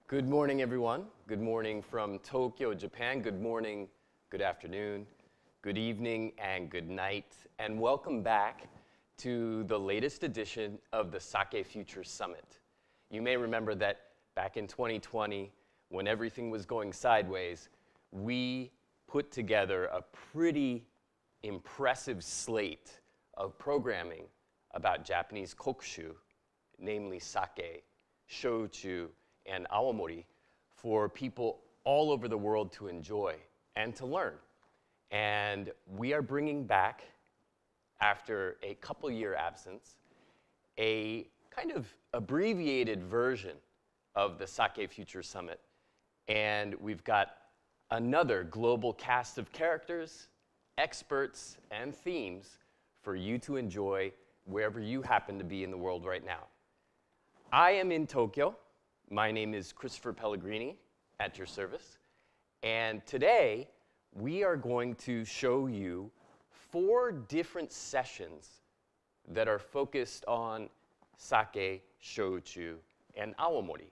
Good morning, everyone. Good morning from Tokyo, Japan. Good morning, good afternoon, good evening, and good night. And welcome back to the latest edition of the Sake Future Summit. You may remember that back in 2020, when everything was going sideways, we put together a pretty impressive slate of programming about Japanese kokushu, namely sake, shochu, and awamori, for people all over the world to enjoy and to learn. And we are bringing back, after a couple-year absence, a kind of abbreviated version of the Sake Future Summit. And we've got another global cast of characters, experts, and themes for you to enjoy wherever you happen to be in the world right now. I am in Tokyo. My name is Christopher Pellegrini, at your service. And today, we are going to show you 4 different sessions that are focused on sake, shochu, and awamori.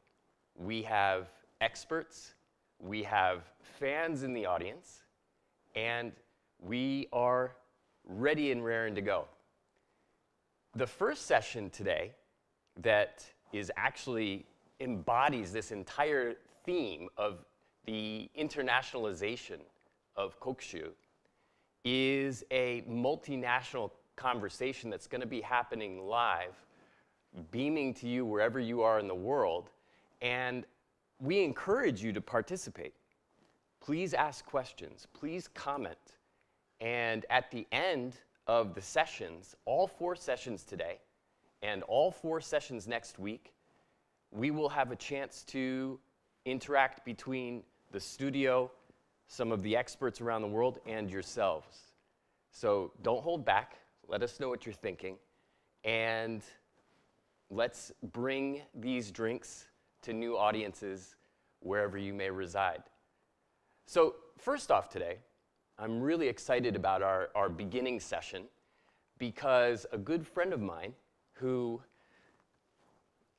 We have experts, we have fans in the audience, and we are ready and raring to go. The first session today that is actually embodies this entire theme of the internationalization of kokushu is a multinational conversation that's going to be happening live, beaming to you wherever you are in the world, and we encourage you to participate. Please ask questions, please comment, and at the end of the sessions, all 4 sessions today, and all 4 sessions next week, we will have a chance to interact between the studio, some of the experts around the world, and yourselves. So don't hold back. Let us know what you're thinking. And let's bring these drinks to new audiences wherever you may reside. So first off today, I'm really excited about our beginning session because a good friend of mine who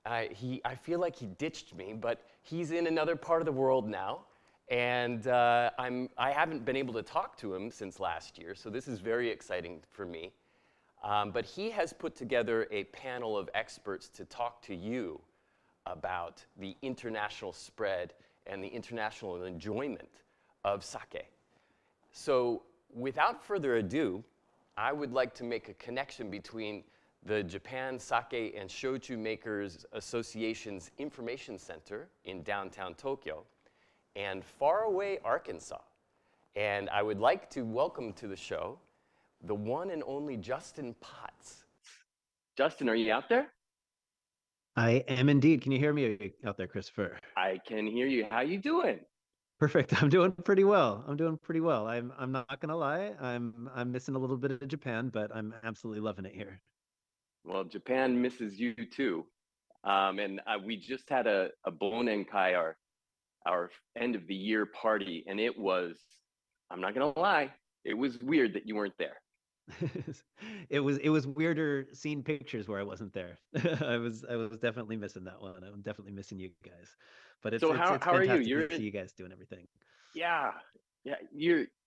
I feel like he ditched me, but he's in another part of the world now, and I haven't been able to talk to him since last year, so this is very exciting for me. But he has put together a panel of experts to talk to you about the international spread and the international enjoyment of sake. So without further ado, I would like to make a connection between the Japan Sake and Shochu Makers Association's Information Center in downtown Tokyo and faraway Arkansas. And I would like to welcome to the show the one and only Justin Potts. Justin, are you out there? I am indeed. Can you hear me out there, Christopher? I can hear you. How you doing? Perfect. I'm doing pretty well. I'm not gonna lie. I'm missing a little bit of Japan, but I'm absolutely loving it here. Well, Japan misses you too. And we just had a Bonenkai, our end of the year party, and it was, I'm not gonna lie, it was weird that you weren't there. It was weirder seeing pictures where I wasn't there. I was definitely missing that one. I'm definitely missing you guys. But it's So it's how it's how are you? fantastic to see you guys doing everything. Yeah, yeah.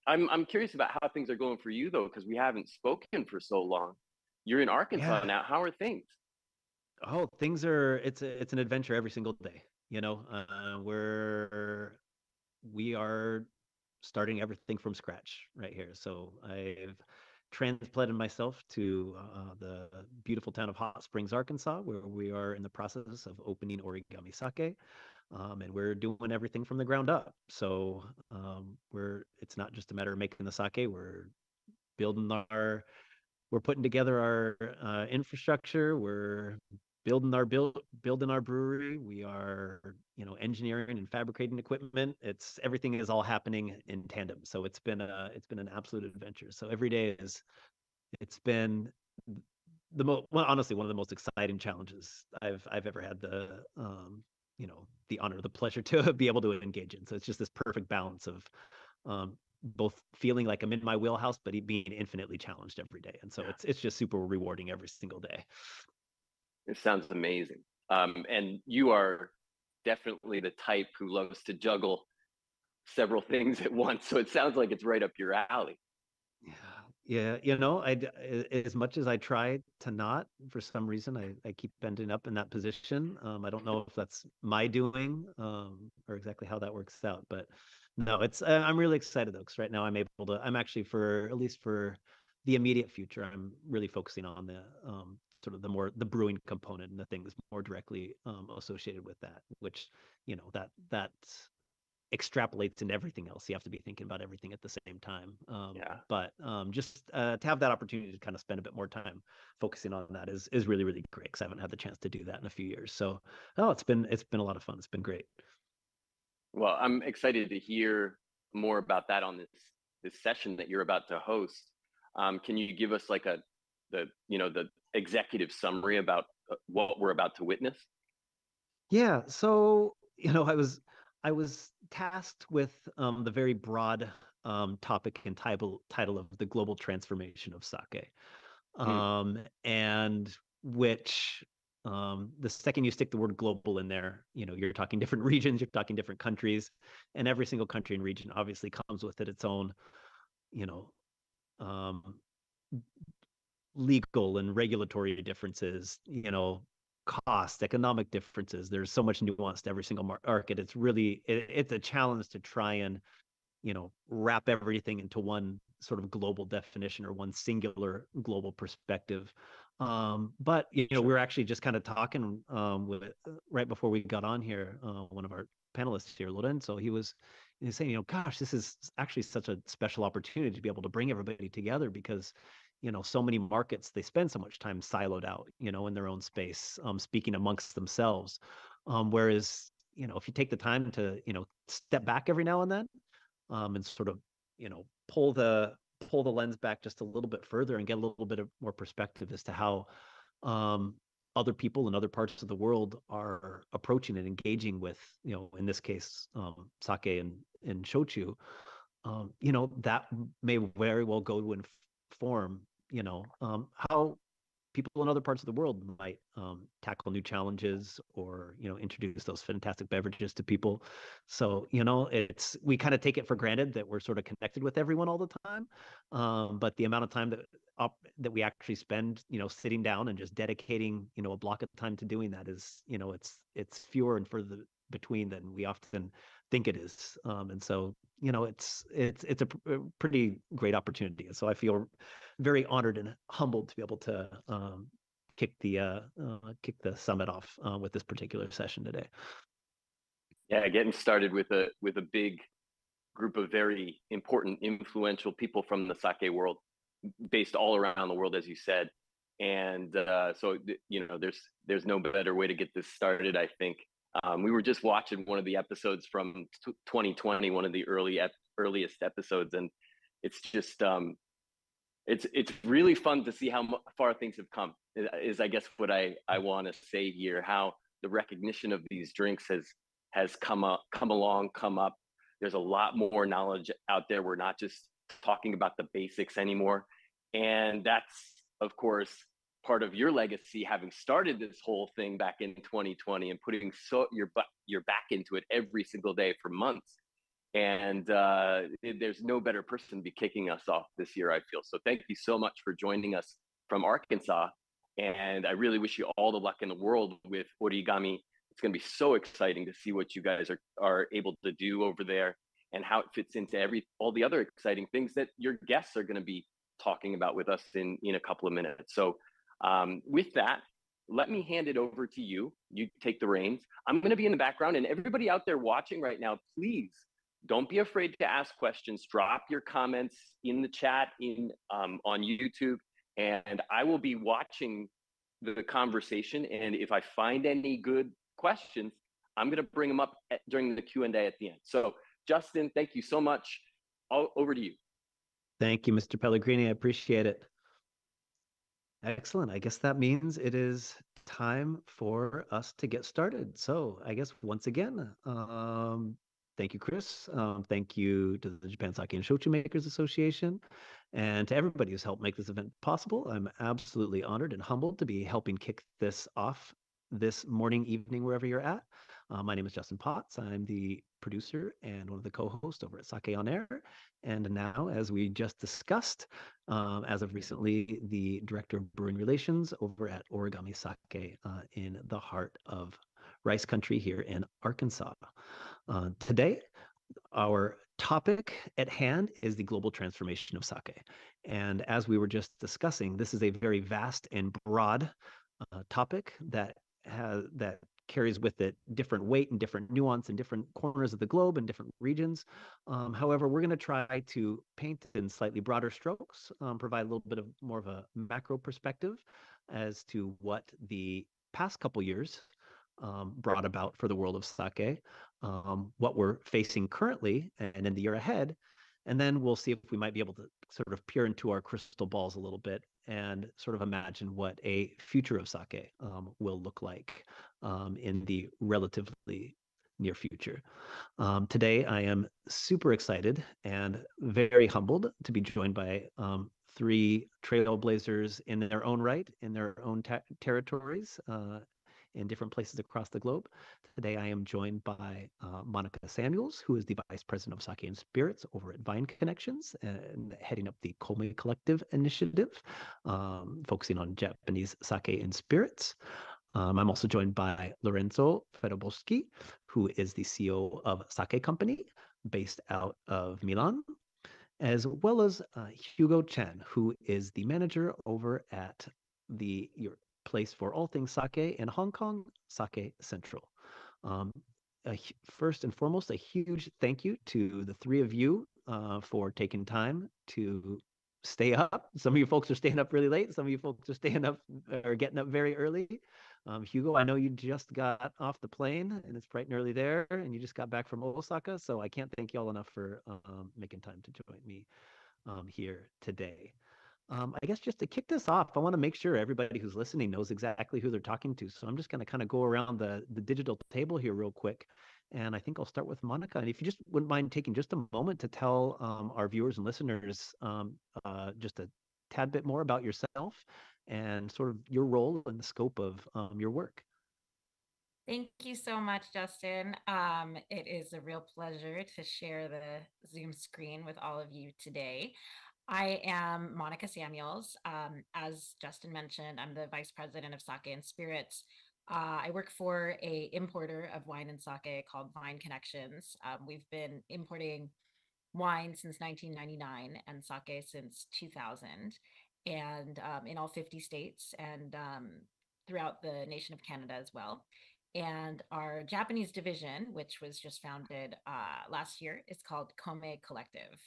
I'm curious about how things are going for you though, because we haven't spoken for so long. You're in Arkansas Yeah. now. How are things? Oh, things are it's an adventure every single day. We are starting everything from scratch right here. So I've transplanted myself to the beautiful town of Hot Springs, Arkansas, where we are in the process of opening Origami Sake, and we're doing everything from the ground up. So it's not just a matter of making the sake. Building our we're putting together our infrastructure. We're building our brewery. We are, engineering and fabricating equipment. Everything is all happening in tandem. So it's been an absolute adventure. So every day it's been honestly one of the most exciting challenges I've ever had the honor, the pleasure to be able to engage in. So it's just this perfect balance of both feeling like I'm in my wheelhouse, but being infinitely challenged every day. And so it's just super rewarding every single day. It sounds amazing. And you are definitely the type who loves to juggle several things at once. So it sounds like it's right up your alley. Yeah, as much as I try to not, for some reason, I keep ending up in that position. I don't know if that's my doing, or exactly how that works out, but no, I'm really excited though, because right now I'm actually at least for the immediate future, I'm really focusing on the sort of the brewing component and the things more directly associated with that, which, that extrapolates into everything else. You have to be thinking about everything at the same time. Yeah. But just to have that opportunity to kind of spend a bit more time focusing on that is really, really great, because I haven't had the chance to do that in a few years. So, oh, it's been a lot of fun. It's been great. Well, I'm excited to hear more about that on this session that you're about to host. Can you give us like the executive summary about what we're about to witness? Yeah. So, I was tasked with the very broad topic and title of the global transformation of sake. Mm, And which the second you stick the word global in there, you're talking different regions, you're talking different countries, and every single country and region obviously comes with its own, you know, um, legal and regulatory differences, cost, economic differences. There's so much nuance to every single market. It's a challenge to try and wrap everything into one sort of global definition or one singular global perspective. But we sure. were actually just kind of talking with right before we got on here. One of our panelists here, Lorenzo, he was saying, gosh, this is actually such a special opportunity to be able to bring everybody together, because so many markets, they spend so much time siloed out, in their own space, speaking amongst themselves. Whereas if you take the time to step back every now and then, and sort of pull the lens back just a little bit further and get a little bit of more perspective as to how um, other people in other parts of the world are approaching and engaging with, in this case, sake and shochu. That may very well go to inform, how people in other parts of the world might tackle new challenges, or introduce those fantastic beverages to people. So we kind of take it for granted that we're sort of connected with everyone all the time, but the amount of time that we actually spend sitting down and just dedicating a block of time to doing that is it's fewer and further between than we often think it is. And so it's a pretty great opportunity, and so I feel very honored and humbled to be able to kick the summit off with this particular session today. Yeah, getting started with a big group of very important, influential people from the sake world, based all around the world, as you said. And so there's no better way to get this started, I think. We were just watching one of the episodes from 2020, one of the earliest episodes, and it's just it's really fun to see how far things have come. Is I guess what I want to say here. How the recognition of these drinks has come up. There's a lot more knowledge out there. We're not just talking about the basics anymore, and that's of course part of your legacy, having started this whole thing back in 2020 and putting your back into it every single day for months. And there's no better person to be kicking us off this year, I feel. So thank you so much for joining us from Arkansas. And I really wish you all the luck in the world with origami. It's going to be so exciting to see what you guys are able to do over there, and how it fits into all the other exciting things that your guests are going to be talking about with us in a couple of minutes. So with that, let me hand it over to you. You take the reins. I'm going to be in the background, and everybody out there watching right now, please don't be afraid to ask questions. Drop your comments in the chat on YouTube, and I will be watching the conversation. And if I find any good questions, I'm going to bring them up during the Q&A at the end. So, Justin, thank you so much. Over to you. Thank you, Mr. Pellegrini. I appreciate it. Excellent. I guess that means it is time for us to get started. So I guess once again, thank you, Chris. Thank you to the Japan Sake and Shochu Makers Association, and to everybody who's helped make this event possible. I'm absolutely honored and humbled to be helping kick this off this morning, evening, wherever you're at. My name is Justin Potts. I'm the producer and one of the co-hosts over at Sake on Air. And now, as we just discussed, as of recently, the director of brewing relations over at Origami Sake in the heart of rice country here in Arkansas. Today, our topic at hand is the global transformation of sake. And as we were just discussing, this is a very vast and broad topic that carries with it different weight and different nuance in different corners of the globe and different regions. However, we're going to try to paint in slightly broader strokes, provide a little bit of more of a macro perspective as to what the past couple years brought about for the world of sake, what we're facing currently and in the year ahead. And then we'll see if we might be able to sort of peer into our crystal balls a little bit and sort of imagine what a future of sake will look like in the relatively near future. Today, I am super excited and very humbled to be joined by three trailblazers in their own right, in their own territories, in different places across the globe. Today, I am joined by Monica Samuels, who is the Vice President of Sake and Spirits over at Vine Connections and heading up the Kome Collective initiative, focusing on Japanese sake and spirits. I'm also joined by Lorenzo Ferraboschi, who is the CEO of Sake Company, based out of Milan, as well as Hugo Chen, who is the manager over at your place for all things sake in Hong Kong, Sake Central. First and foremost, a huge thank you to the three of you for taking time to stay up. Some of you folks are staying up really late. Some of you folks are staying up or getting up very early. Hugo, I know you just got off the plane and it's bright and early there, and you just got back from Osaka. So I can't thank you all enough for making time to join me here today. I guess just to kick this off, I want to make sure everybody who's listening knows exactly who they're talking to. So I'm just going to kind of go around the digital table here real quick. And I think I'll start with Monica. And if you just wouldn't mind taking just a moment to tell our viewers and listeners just a tad bit more about yourself and sort of your role and the scope of your work. Thank you so much, Justin. It is a real pleasure to share the Zoom screen with all of you today. I am Monica Samuels. As Justin mentioned, I'm the Vice President of Sake and Spirits. I work for a importer of wine and sake called Vine Connections. We've been importing wine since 1999 and sake since 2000, and in all 50 states and throughout the nation of Canada as well. And our Japanese division, which was just founded last year, is called Kome Collective.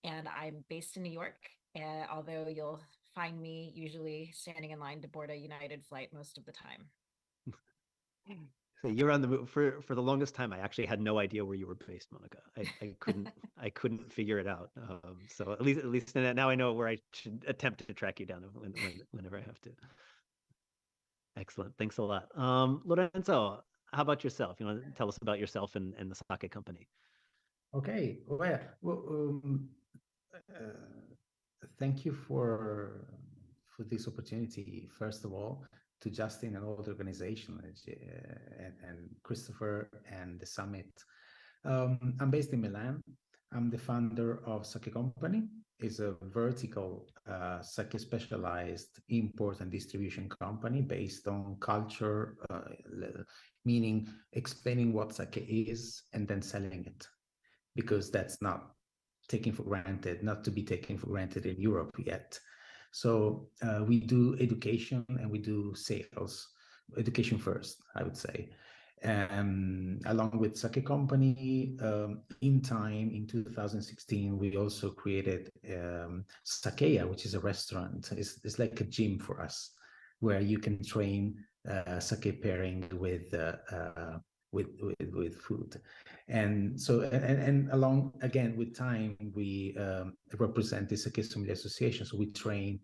And I'm based in New York, although you'll find me usually standing in line to board a United flight most of the time. So you're on the move for the longest time. I actually had no idea where you were based, Monica. I couldn't figure it out. So at least now I know where I should attempt to track you down whenever I have to. Excellent. Thanks a lot. Lorenzo, how about yourself? You want to tell us about yourself and the Sake Company? Okay. Thank you for this opportunity, first of all, to Justin and all the organization and Christopher and the summit. I'm based in Milan. I'm the founder of Sake Company. It's a vertical sake specialized import and distribution company based on culture, meaning explaining what sake is and then selling it, because that's not taken for granted, not to be taken for granted in Europe yet. So we do education and we do sales, education first, I would say. Along with Sake Company, in 2016, we also created Sakeya, which is a restaurant. It's like a gym for us, where you can train sake pairing with food. And so, and along again with time, we represent the Sake Sommelier Association. So we train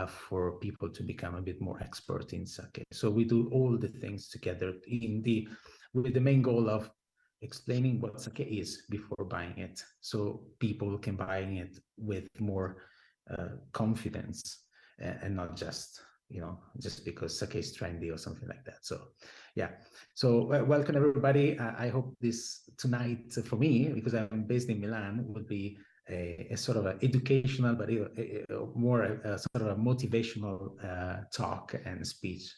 for people to become a bit more expert in sake. So we do all the things together with the main goal of explaining what sake is before buying it, so people can buy it with more confidence and not just just because sake is trendy or something like that. So, yeah. So welcome everybody. I hope this tonight for me, because I'm based in Milan, will be a sort of an educational, but more a sort of a motivational talk and speech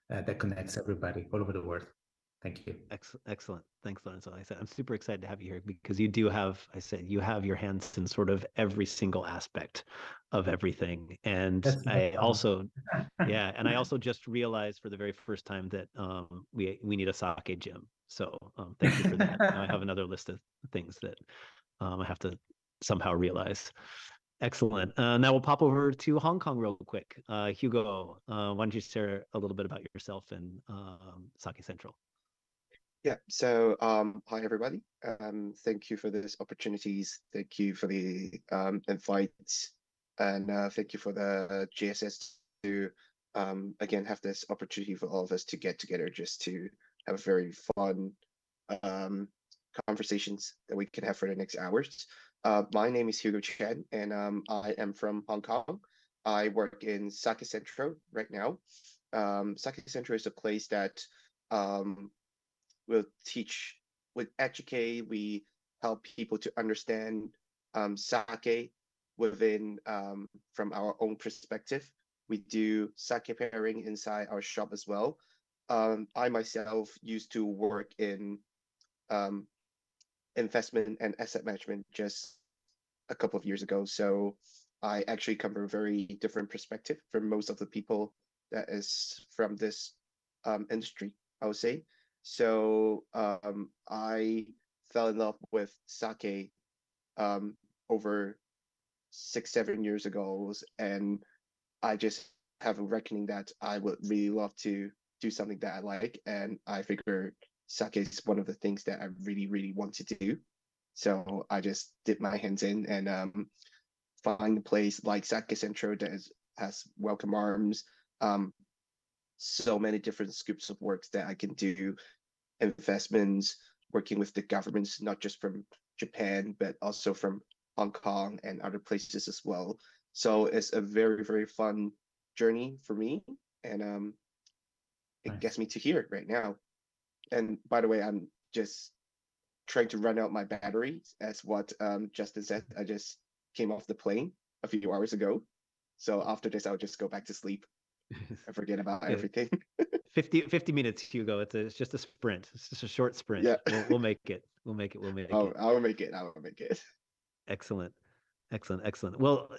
that connects everybody all over the world. Thank you. Excellent. Thanks, Lorenzo. I said I'm super excited to have you here because you do have, I said, you have your hands in sort of every single aspect of everything. And I also, yeah, and I also just realized for the very first time that we need a sake gym. So thank you for that. Now I have another list of things that I have to somehow realize. Excellent. Now we'll pop over to Hong Kong real quick. Hugo, why don't you share a little bit about yourself and Sake Central? Yeah, so hi everybody. Thank you for this opportunities. Thank you for the invites, and thank you for the GSS to again have this opportunity for all of us to get together just to have very fun conversations that we can have for the next hours. My name is Hugo Chen, and I am from Hong Kong. I work in Sake Centro right now. Sake Centro is a place that we'll teach, we educate, we help people to understand sake within from our own perspective. We do sake pairing inside our shop as well. I myself used to work in investment and asset management just a couple of years ago. So I actually come from a very different perspective from most of the people that is from this industry, I would say. So I fell in love with sake over 6, 7 years ago, and I just have a reckoning that I would really love to do something that I like, and I figured sake is one of the things that I really, really want to do. So I just dip my hands in and find a place like Sake Centro that has welcome arms, so many different scoops of works that I can do, investments, working with the governments, not just from Japan, but also from Hong Kong and other places as well. So it's a very, very fun journey for me. And it gets me to here right now. And by the way, I'm just trying to run out my batteries, as what Justin said. I just came off the plane a few hours ago. So after this, I'll just go back to sleep and forget about everything. 50 minutes, Hugo. It's just a sprint. It's just a short sprint. Yeah. We'll make it. We'll make it. We'll make it. I'll make it. I'll make it. Excellent. Well,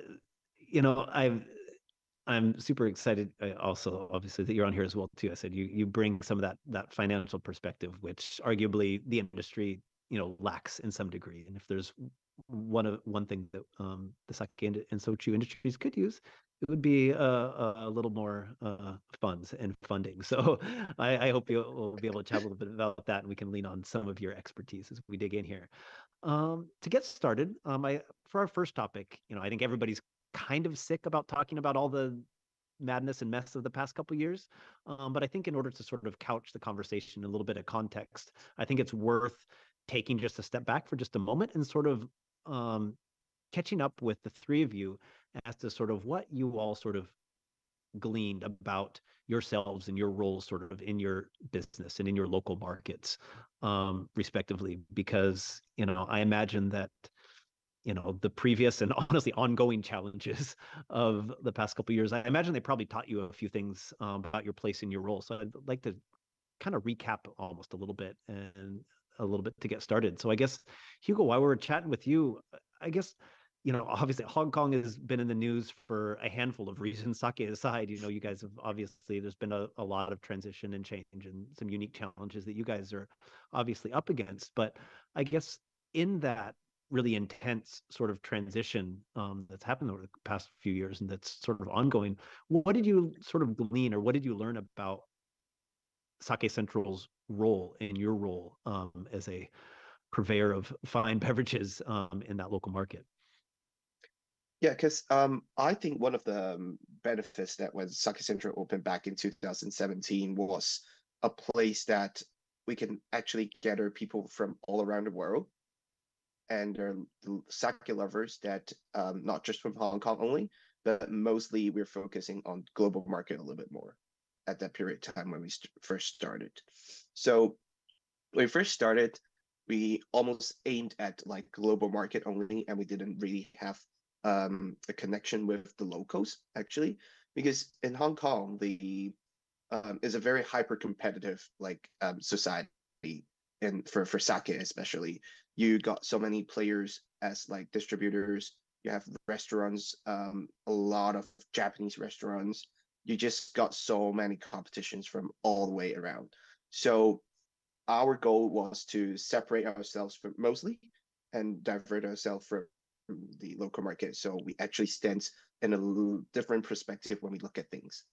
I'm super excited also, obviously, that you're on here as well too. I said you bring some of that financial perspective, which arguably the industry lacks in some degree. And if there's one thing that the sake and sochu industries could use, it would be a little more funds and funding. So I hope you'll be able to chat a little bit about that, and we can lean on some of your expertise as we dig in here. To get started, for our first topic, I think everybody's kind of sick about talking about all the madness and mess of the past couple of years. But I think in order to sort of couch the conversation in a little bit of context, I think it's worth taking just a step back for just a moment and sort of catching up with the three of you as to sort of what you all sort of gleaned about yourselves and your roles sort of in your business and in your local markets, respectively, because I imagine that the previous and honestly ongoing challenges of the past couple of years, I imagine they probably taught you a few things about your place in your role. So I'd like to kind of recap almost a little bit and a little bit to get started. So I guess, Hugo, while we're chatting with you, I guess, obviously Hong Kong has been in the news for a handful of reasons. Sake aside, you guys have obviously, there's been a lot of transition and change and some unique challenges that you guys are obviously up against. But I guess in that really intense sort of transition that's happened over the past few years and that's sort of ongoing, what did you sort of glean or what did you learn about Sake Central's role and your role as a purveyor of fine beverages in that local market? Yeah, because I think one of the benefits that when Sake Central opened back in 2017 was a place that we can actually gather people from all around the world, and they're sake lovers that not just from Hong Kong only, but mostly we're focusing on global market a little bit more at that period of time when we first started. So when we first started, we almost aimed at like global market only, and we didn't really have a connection with the locals actually, because in Hong Kong, the is a very hyper competitive like society, and for sake especially. You got so many players as like distributors. You have restaurants, a lot of Japanese restaurants. You just got so many competitions from all the way around. So our goal was to separate ourselves from mostly and divert ourselves from the local market. So we actually stand in a different perspective when we look at things.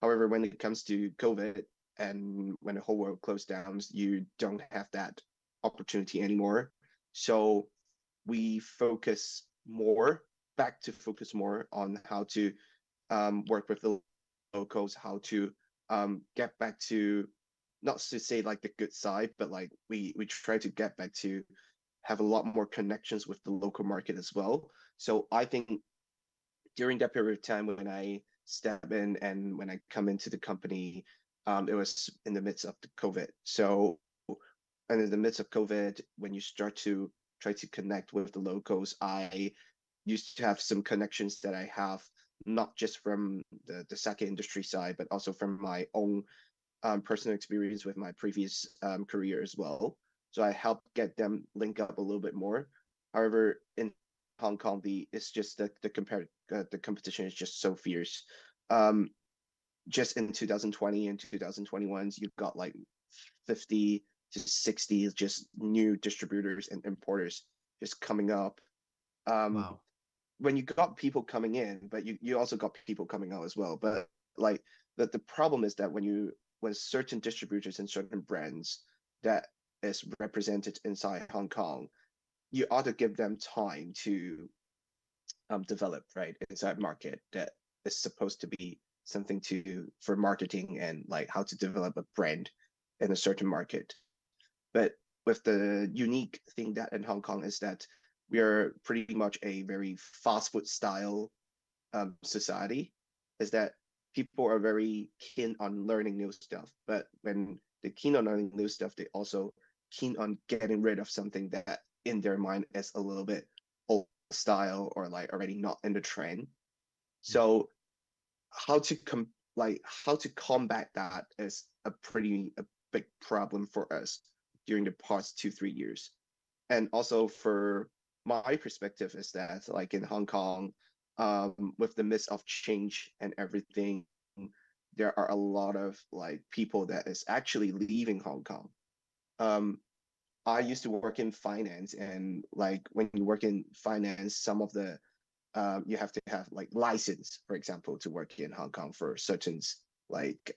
However, when it comes to COVID and when the whole world closed down, you don't have that opportunity anymore. So we focus more on how to work with the locals, how to get back to, not to say like the good side, but like we try to get back to have a lot more connections with the local market as well. So I think during that period of time when I step in and when I come into the company, it was in the midst of the COVID. So, and in the midst of COVID, when you start to try to connect with the locals, I used to have some connections that I have, not just from the sake industry side, but also from my own personal experience with my previous career as well. So I helped get them link up a little bit more. However, in Hong Kong, it's just the competition is just so fierce. Just in 2020 and 2021, you've got like 50 to 60 just new distributors and importers just coming up. Wow. When you got people coming in, but you also got people coming out as well. But like the problem is that when certain distributors and certain brands that is represented inside Hong Kong, you ought to give them time to develop, right, inside market that is supposed to be something for marketing and like how to develop a brand in a certain market. But with the unique thing that in Hong Kong is that we are pretty much a very fast food style society, is that people are very keen on learning new stuff. But when they're keen on learning new stuff, they also keen on getting rid of something that in their mind is a little bit old style or like already not in the trend. So how to combat that is a big problem for us during the past 2-3 years. And also for my perspective is that like in Hong Kong, with the midst of change and everything, there are a lot of like people that is actually leaving Hong Kong. I used to work in finance, and like when you work in finance, some of the you have to have like license, for example, to work in Hong Kong for certain like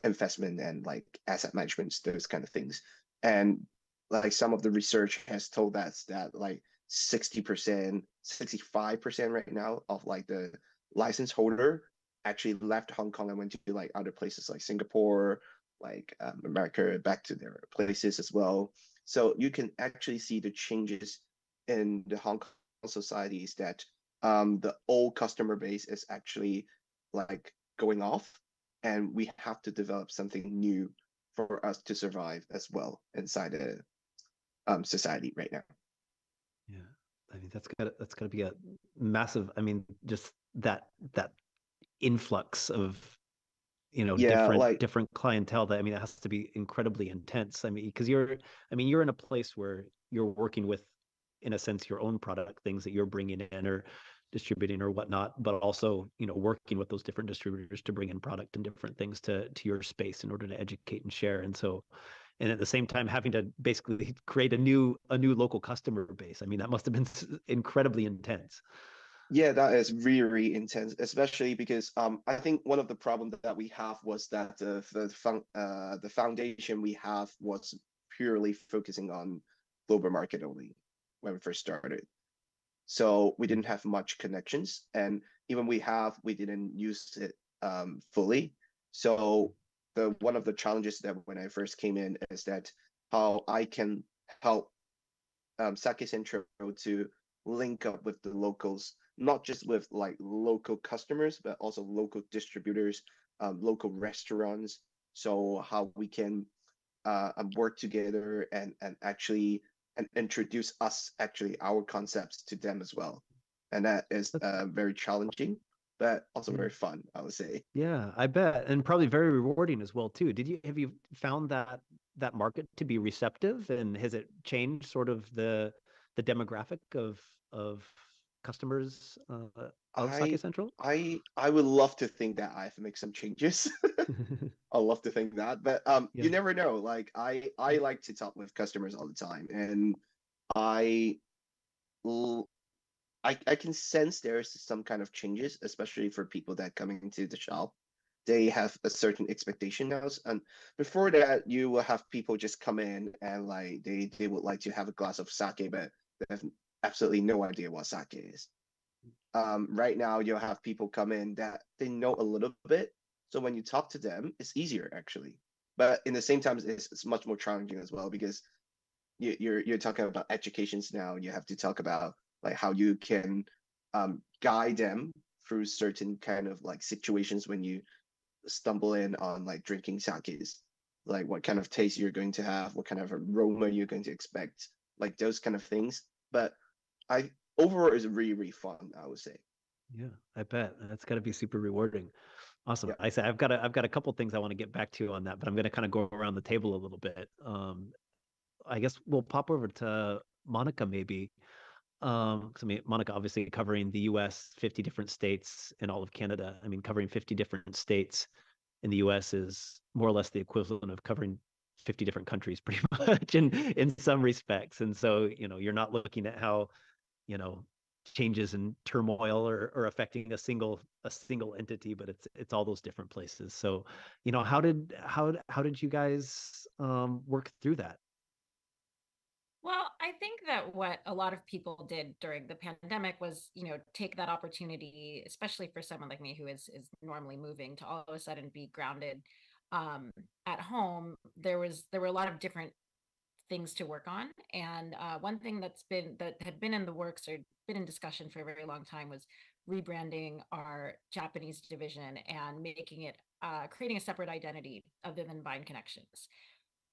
investment and like asset management, those kind of things. And like some of the research has told us that like 60%, 65% right now of like the license holder actually left Hong Kong and went to like other places like Singapore, like America, back to their places as well. So you can actually see the changes in the Hong Kong societies that the old customer base is actually like going off, and we have to develop something new for us to survive as well inside the society right now. Yeah, I mean that's gotta be a massive. I mean, just that influx of different clientele. That, I mean, it has to be incredibly intense. I mean, because you're in a place where you're working with, in a sense, your own product, things that you're bringing in or distributing or whatnot, but also working with those different distributors to bring in product and different things to your space in order to educate and share. And at the same time having to basically create a new local customer base. I mean, that must have been incredibly intense. Yeah, that is really intense, especially because I think one of the problems that we have was that the foundation we have was purely focusing on global market only when we first started. So we didn't have much connections, and even we didn't use it fully. So one of the challenges that when I first came in is that how I can help Sake Centro to link up with the locals not just with like local customers, but also local distributors, local restaurants. So how we can work together and actually and introduce us actually our concepts to them as well. And that is very challenging, but also very fun, I would say. Yeah, I bet, and probably very rewarding as well too. Have you found that market to be receptive, and has it changed sort of the demographic of customers of Sake I Central? I would love to think that I've made some changes. I love to think that, but Yeah. you never know. Like I like to talk with customers all the time, and I I can sense there's some kind of changes, especially for people that come into the shop. They have a certain expectation now, and before that, you will have people just come in and like they would like to have a glass of sake, but they have absolutely no idea what sake is. Right now, you'll have people come in that they know a little bit, so when you talk to them, it's easier actually. But in the same time, it's much more challenging as well because you're talking about educations now. You have to talk about like how you can guide them through certain kind of like situations when you stumble in on like drinking sakes, like what kind of taste you're going to have, what kind of aroma you're going to expect, like those kind of things. But I overall is really really fun, I would say. Yeah, I bet that's got to be super rewarding. Awesome. Yeah. I say I've got a couple things I want to get back to on that, but I'm going to kind of go around the table a little bit. I guess we'll pop over to Monica maybe. 'Cause I mean, Monica obviously covering the US, 50 different states, and all of Canada. I mean, covering 50 different states in the US is more or less the equivalent of covering 50 different countries pretty much in some respects. And so, you're not looking at how, you know, changes and turmoil or affecting a single entity, but it's all those different places. So, how did you guys work through that? Well, I think that what a lot of people did during the pandemic was, take that opportunity, especially for someone like me who is normally moving, to all of a sudden be grounded um, at home. There were a lot of different things to work on, and one thing that had been in the works or been in discussion for a very long time was rebranding our Japanese division and making it creating a separate identity other than Vine Connections.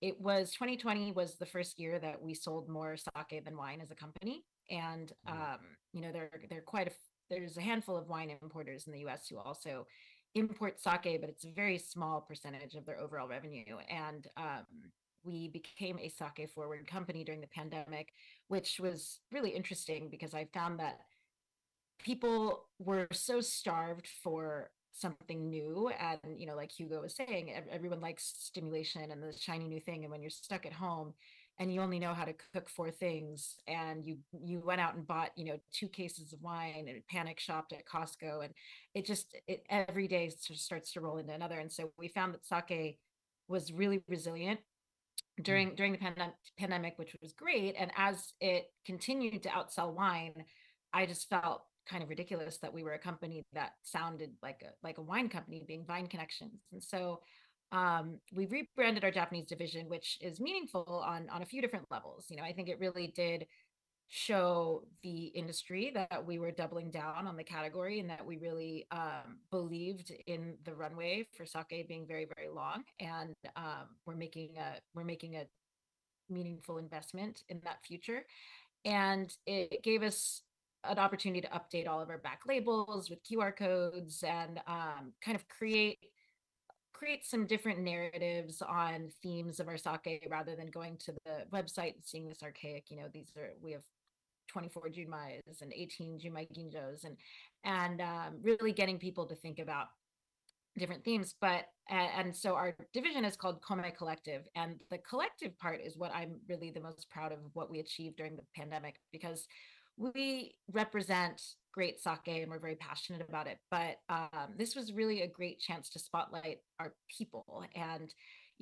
It was 2020 was the first year that we sold more sake than wine as a company, and there are there's a handful of wine importers in the US who also import sake, but it's a very small percentage of their overall revenue. And we became a sake forward company during the pandemic, which was really interesting because I found that people were so starved for something new. And like Hugo was saying, everyone likes stimulation and the shiny new thing. And when you're stuck at home and you only know how to cook four things, and you went out and bought 2 cases of wine and panic shopped at Costco, and it every day sort of starts to roll into another. And so we found that sake was really resilient during the pandemic, which was great. And as it continued to outsell wine, I just felt kind of ridiculous that we were a company that sounded like a wine company, being Vine Connections. And so we rebranded our Japanese division, which is meaningful on a few different levels. I think it really did show the industry that we were doubling down on the category, and that we really believed in the runway for sake being very, very long. And we're making a meaningful investment in that future. And it gave us an opportunity to update all of our back labels with QR codes, and kind of create some different narratives on themes of our sake, rather than going to the website and seeing this archaic, we have 24 junmais and 18 junmai ginjos, and really getting people to think about different themes. But and so our division is called Kome Collective, and the collective part is what I'm really the most proud of what we achieved during the pandemic, because we represent great sake and we're very passionate about it. But this was really a great chance to spotlight our people. And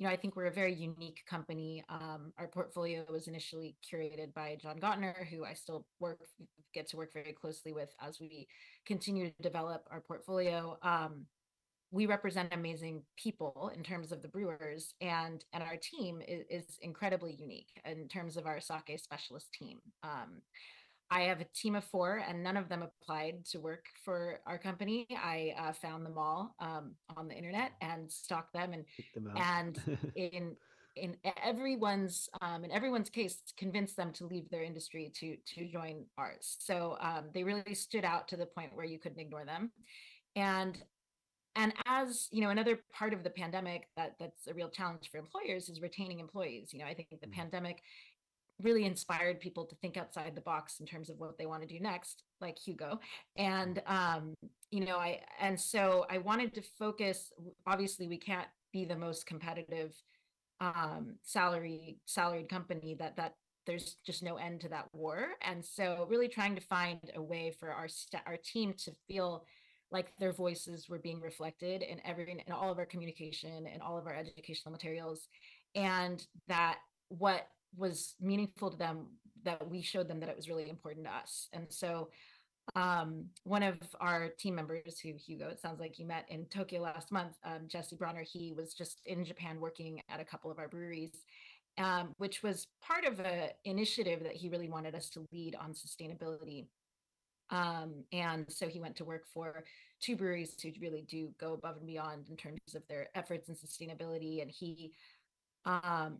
I think we're a very unique company. Our portfolio was initially curated by John Gottner, who I still get to work very closely with as we continue to develop our portfolio. We represent amazing people in terms of the brewers, and our team is incredibly unique in terms of our sake specialist team. I have a team of 4, and none of them applied to work for our company. I found them all on the internet and stalked them, Kick them out. and in everyone's case, convinced them to leave their industry to join ours. So they really stood out to the point where you couldn't ignore them. And as you know, another part of the pandemic that's a real challenge for employers is retaining employees. You know, I think the pandemic really inspired people to think outside the box in terms of what they want to do next, like Hugo. And you know, so I wanted to focus. Obviously, we can't be the most competitive salaried company that there's just no end to that war. And so really trying to find a way for our team to feel like their voices were being reflected in all of our communication and all of our educational materials, and that what was meaningful to them, that we showed them that it was really important to us. And so one of our team members, who Hugo, it sounds like you met in Tokyo last month, Jesse Bronner, he was just in Japan working at a couple of our breweries, which was part of an initiative that he really wanted us to lead on sustainability. And so he went to work for 2 breweries who really do go above and beyond in terms of their efforts in sustainability. And he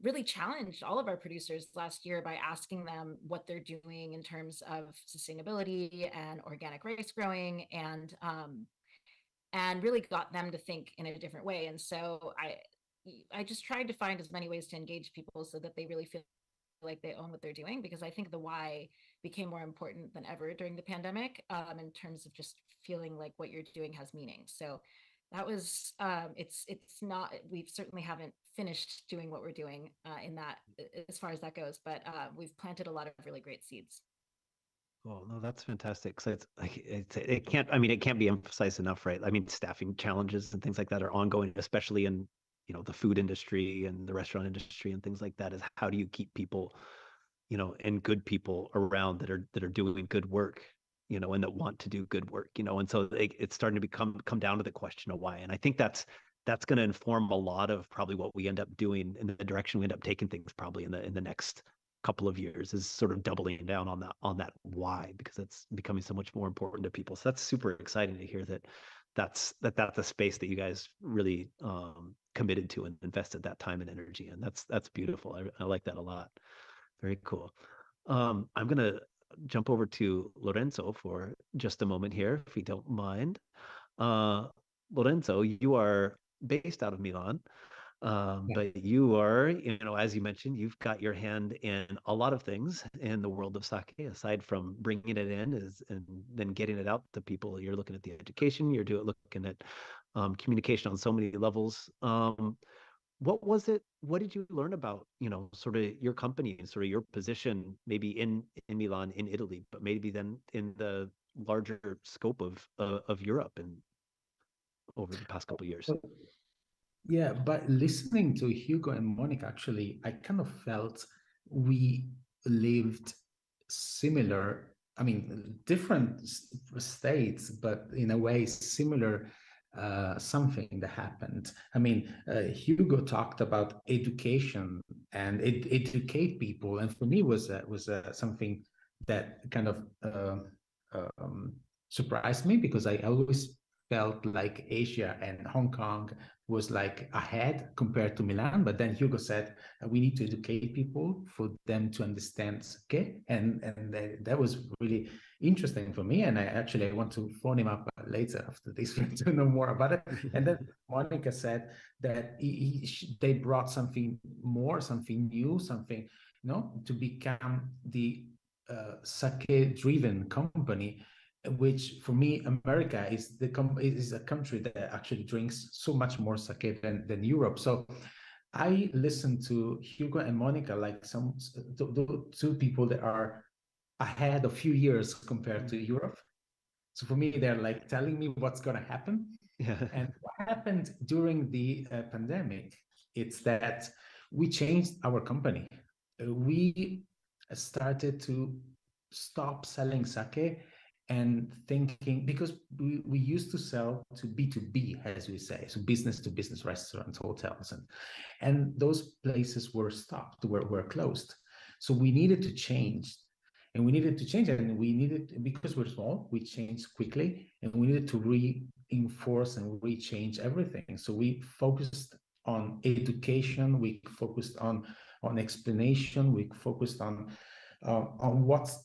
really challenged all of our producers last year by asking them what they're doing in terms of sustainability and organic rice growing, and really got them to think in a different way. And so I just tried to find as many ways to engage people so that they really feel like they own what they're doing, because I think the why became more important than ever during the pandemic, in terms of just feeling like what you're doing has meaning. So that was it's not, we certainly haven't finished doing what we're doing in that, as far as that goes, but we've planted a lot of really great seeds. Oh, no, that's fantastic. So it's like it can't, I mean, it can't be emphasized enough, right? I mean, staffing challenges and things like that are ongoing, especially in, you know, the food industry and the restaurant industry and things like that. Is how do you keep people, you know, and good people around that are doing good work, you know, and that want to do good work, you know. And so it's starting to come down to the question of why. And I think that's going to inform a lot of probably what we end up doing in the direction we end up taking things probably in the next couple of years, is sort of doubling down on that why, because it's becoming so much more important to people. So that's super exciting to hear that's a space that you guys really committed to and invested that time and energy in. That's beautiful. I like that a lot. Very cool. I'm gonna jump over to Lorenzo for just a moment here, if you don't mind. Lorenzo, you are based out of Milan. But you are, you know, as you mentioned, you've got your hand in a lot of things in the world of sake, aside from bringing it in and then getting it out to people. You're looking at the education, looking at communication on so many levels. What did you learn about, you know, sort of your company and sort of your position, maybe in Milan, in Italy, but maybe then in the larger scope of Europe and over the past couple of years? Yeah, but listening to Hugo and Monica, actually, I kind of felt we lived similar, I mean, different states, but in a way similar something that happened. I mean, Hugo talked about education and educate people, and for me was something that kind of surprised me, because I always felt like Asia and Hong Kong was like ahead compared to Milan. But then Hugo said we need to educate people for them to understand sake, and that was really interesting for me. And I want to phone him up later after this to know more about it. And then Monica said that they brought something more, something new, something, you know, to become the sake-driven company, which for me, America is a country that actually drinks so much more sake than Europe. So I listened to Hugo and Monica like the 2 people that are ahead a few years compared to Europe. So for me, they're like telling me what's going to happen. Yeah. And what happened during the pandemic, it's that we changed our company. We started to stop selling sake and thinking, because we used to sell to B2B, as we say, so business to business, restaurants, hotels, and those places were stopped, were closed. So we needed to change. and we needed to change it. And we needed, because we're small, we changed quickly, and we needed to reinforce and rechange everything. So we focused on education, we focused on explanation, we focused on what's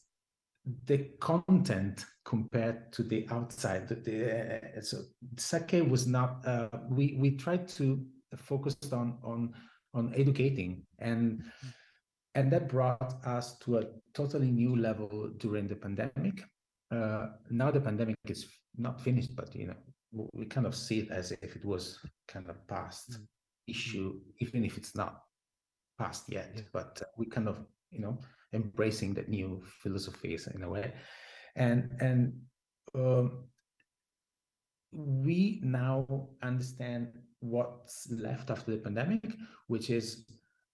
the content compared to the outside. So sake was not. We tried to focus on educating, and that brought us to a totally new level during the pandemic. Now the pandemic is not finished, but we kind of see it as if it was kind of past issue, even if it's not past yet. Yeah. But we kind of embracing that new philosophies in a way, and we now understand what's left after the pandemic, which is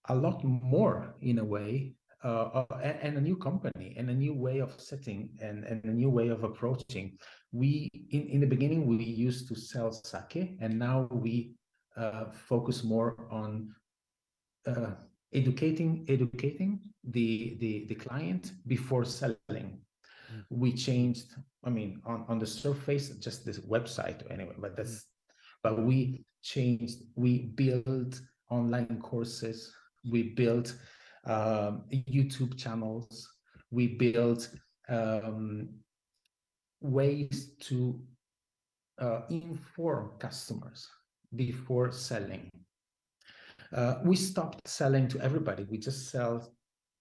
a lot more in a way, and a new company and a new way of setting and a new way of approaching. We in the beginning we used to sell sake, and now we focus more on educating the client before selling. We changed, I mean, on the surface, just this website anyway, but we changed, we built online courses, we built YouTube channels, we built ways to inform customers before selling. We stopped selling to everybody. We just sell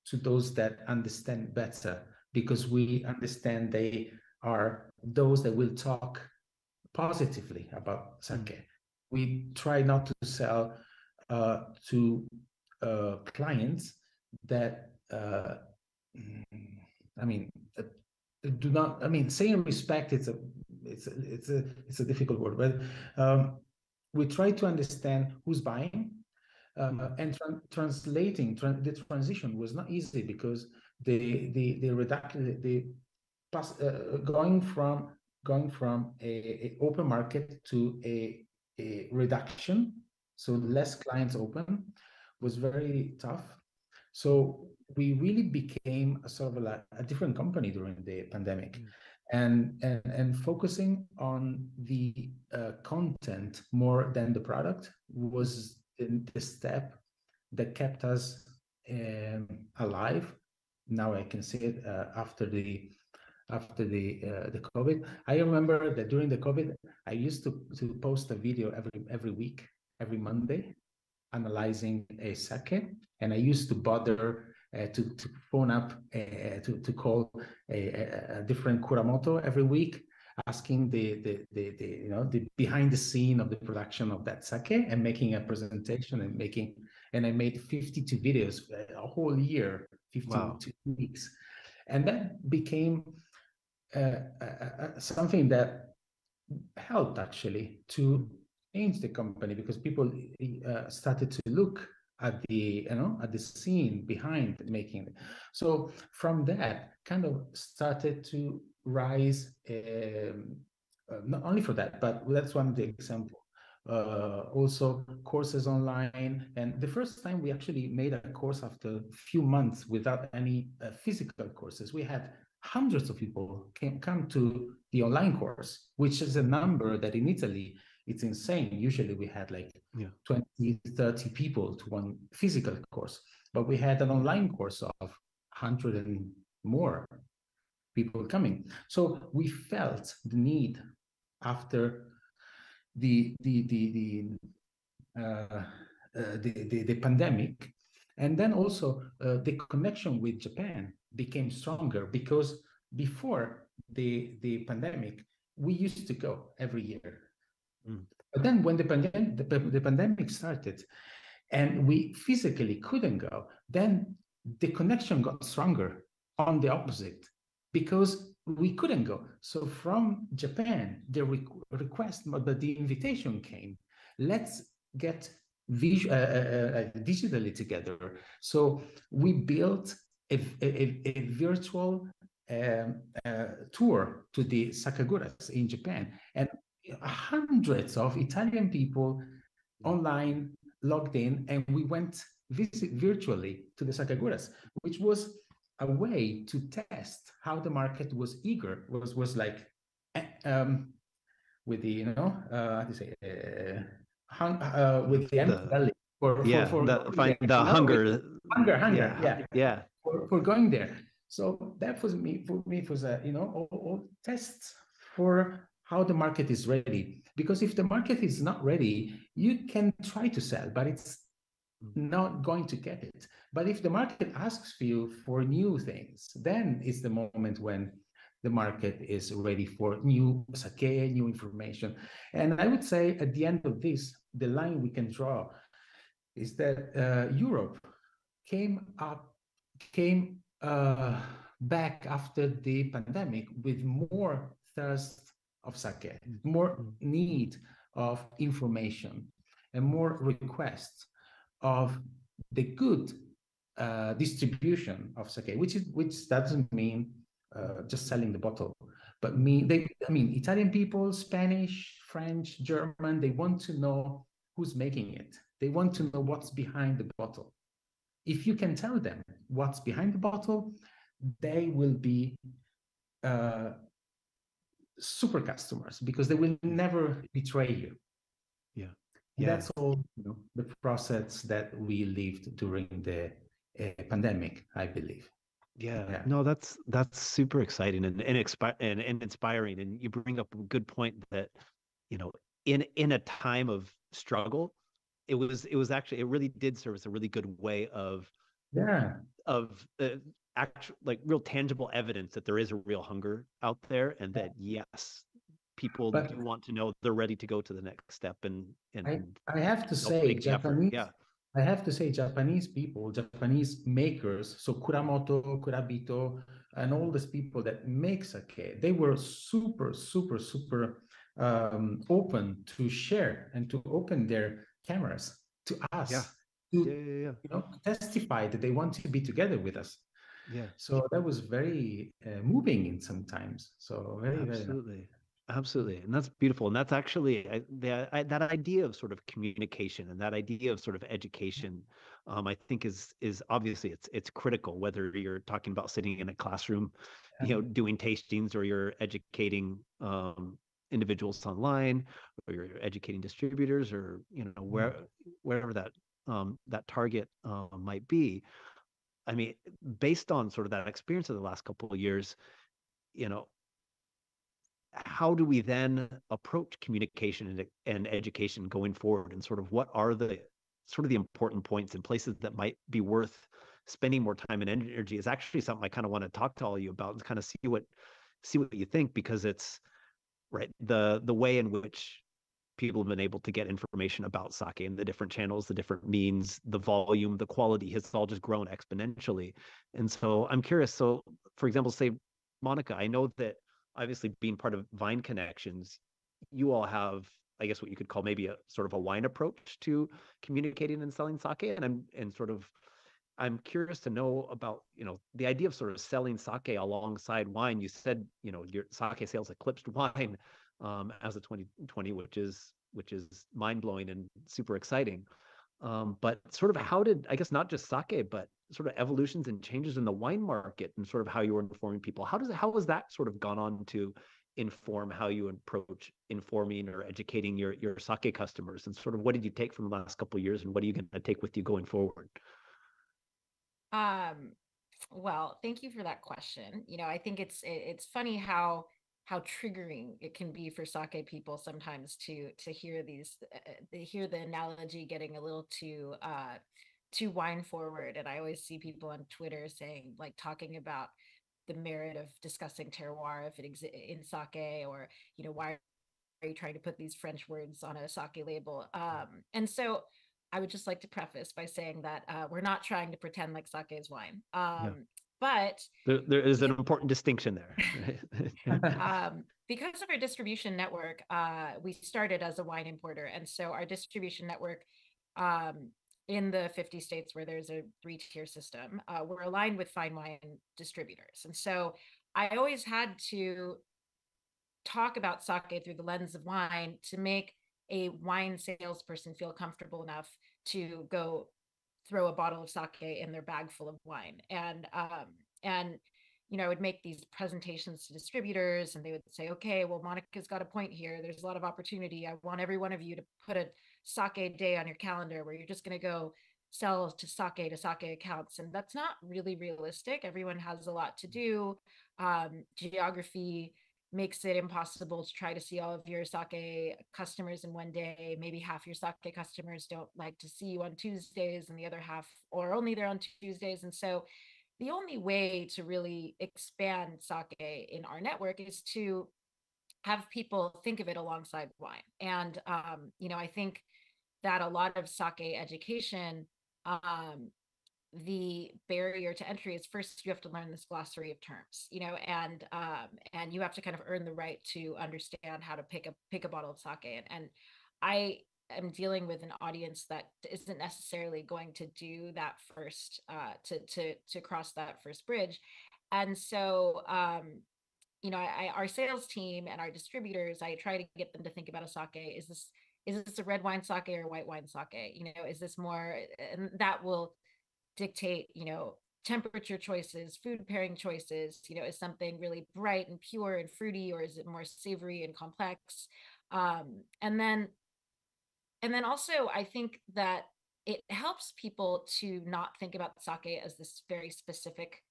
to those that understand better, because we understand they are those that will talk positively about sake. We try not to sell to clients that do not. I mean, saying respect, it's a difficult word, but we try to understand who's buying. And translating the transition was not easy, because the reduction, going from a open market to a reduction, so less clients open, was very tough. So we really became a sort of a different company during the pandemic, and focusing on the content more than the product was the step that kept us alive. Now I can see it after the COVID. I remember that during the COVID, I used to post a video every week, every Monday, analyzing a sake, and I used to bother to phone up to call a different Kuramoto every week, asking the behind the scene of the production of that sake, and making a presentation, and I made 52 videos a whole year, 52 weeks, and that became something that helped actually to change the company, because people started to look at the scene behind making it. So from that kind of started to rise, not only for that, but that's one of the example. Also courses online, and the first time we actually made a course after a few months without any physical courses, we had hundreds of people come to the online course, which is a number that in Italy, it's insane. Usually we had like 20, 30 people to one physical course, but we had an online course of 100 and more people coming. So we felt the need after the pandemic, and then also the connection with Japan became stronger, because before the pandemic we used to go every year. But then when the pandemic started and we physically couldn't go, then the connection got stronger on the opposite, because we couldn't go. So from Japan, the request, but the invitation came, let's get digitally together. So we built a virtual tour to the Sakaguras in Japan, and hundreds of Italian people online logged in, and we went visit virtually to the Sakaguras, which was a way to test how the market was eager, was like, with the, how to say, with the empty belly for find the no, hunger, hunger, yeah, for going there. So that was me, for me, it was a, all tests for how the market is ready. Because if the market is not ready, you can try to sell, but it's not going to get it. But if the market asks you for new things, then it's the moment when the market is ready for new sake, new information. And I would say at the end of this, the line we can draw is that Europe came back after the pandemic with more thirst of sake, more need of information, and more requests of the good distribution of sake, which doesn't mean just selling the bottle, but Italian people, Spanish, French, German, they want to know who's making it. They want to know what's behind the bottle. If you can tell them what's behind the bottle, they will be super customers, because they will never betray you. That's all, the process that we lived during the pandemic, I believe. No, that's super exciting and inspiring. And you bring up a good point that, in a time of struggle, it really did serve as a really good way of actual, like, real tangible evidence that there is a real hunger out there, and that yes, people do want to know they're ready to go to the next step. And I have to say, Japanese people, Japanese makers, so Kuramoto, Kurabito, and all these people that make sake, they were super, super, super open to share and to open their cameras to us, to testify that they want to be together with us. So that was very moving in some times. So very, very Absolutely. And that's beautiful. And that's actually that idea of sort of communication and that idea of sort of education, I think is obviously it's critical, whether you're talking about sitting in a classroom, doing tastings, or you're educating individuals online, or you're educating distributors, or, wherever that target might be. I mean, based on sort of that experience of the last couple of years, how do we then approach communication and education going forward, and sort of what are the important points and places that might be worth spending more time and energy? Is actually something I kind of want to talk to all of you about and kind of see what you think, because it's right, the way in which people have been able to get information about sake and the different channels, the different means, the volume, the quality has all just grown exponentially. And so I'm curious, so for example, say, Monica, I know that obviously being part of Vine Connections, you all have, I guess, what you could call maybe a sort of a wine approach to communicating and selling sake. And I'm curious to know about, the idea of sort of selling sake alongside wine. You said, your sake sales eclipsed wine as of 2020, which is mind-blowing and super exciting. But sort of how did, I guess, not just sake, but sort of evolutions and changes in the wine market and sort of how you were informing people, how has that sort of gone on to inform how you approach informing or educating your sake customers? And sort of what did you take from the last couple of years, and what are you going to take with you going forward? Well, thank you for that question. I think it's funny how triggering it can be for sake people sometimes to hear the analogy getting a little too wine forward. And I always see people on Twitter saying, like, talking about the merit of discussing terroir if it exists in sake, or why are you trying to put these French words on a sake label? And so I would just like to preface by saying that we're not trying to pretend like sake is wine. But there is an important distinction there. Because of our distribution network, we started as a wine importer. And so our distribution network in the 50 states where there's a 3-tier system, we're aligned with fine wine distributors. And so I always had to talk about sake through the lens of wine to make a wine salesperson feel comfortable enough to go throw a bottle of sake in their bag full of wine. And And I would make these presentations to distributors, and they would say, okay, well, Monica's got a point here. There's a lot of opportunity. I want every one of you to put a sake day on your calendar where you're just going to go sell to sake accounts. And that's not really realistic. Everyone has a lot to do. Geography makes it impossible to try to see all of your sake customers in one day. Maybe half your sake customers don't like to see you on Tuesdays, and the other half or only there on Tuesdays. And so the only way to really expand sake in our network is to have people think of it alongside wine. And I think that a lot of sake education, the barrier to entry is first you have to learn this glossary of terms, and you have to kind of earn the right to understand how to pick a bottle of sake. And I am dealing with an audience that isn't necessarily going to do that first, to cross that first bridge. And so our sales team and our distributors, I try to get them to think about a sake. Is this a red wine sake or white wine sake? Is this more, and that will dictate, temperature choices, food pairing choices. Is something really bright and pure and fruity, or is it more savory and complex? And then also, I think that it helps people to not think about sake as this very specific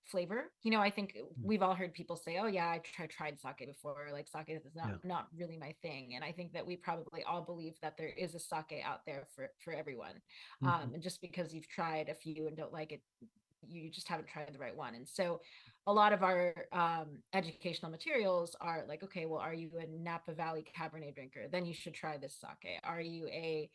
flavor. I think we've all heard people say, oh yeah, I tried sake before, like sake is not really my thing. And I think that we probably all believe that there is a sake out there for everyone. And just because you've tried a few and don't like it, you just haven't tried the right one. And so a lot of our educational materials are like, okay, well, are you a Napa Valley Cabernet drinker? Then you should try this sake. Are you a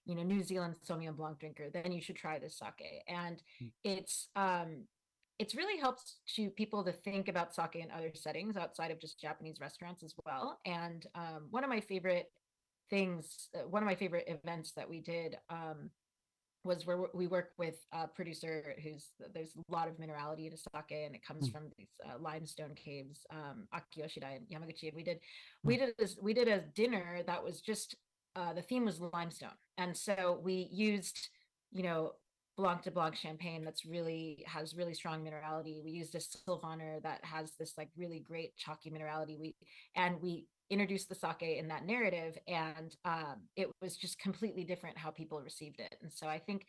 New Zealand Sauvignon Blanc drinker? Then you should try this sake. And it's really helped to people to think about sake in other settings outside of just Japanese restaurants as well. And one of my favorite events that we did was where we work with a producer there's a lot of minerality to sake, and it comes from these limestone caves, Akiyoshida in Yamaguchi. And we did a dinner that was just the theme was limestone, and so we used Blanc de Blanc champagne has really strong minerality. We used a Sylvaner that has this like really great chalky minerality. We introduced the sake in that narrative, and it was just completely different how people received it. And so I think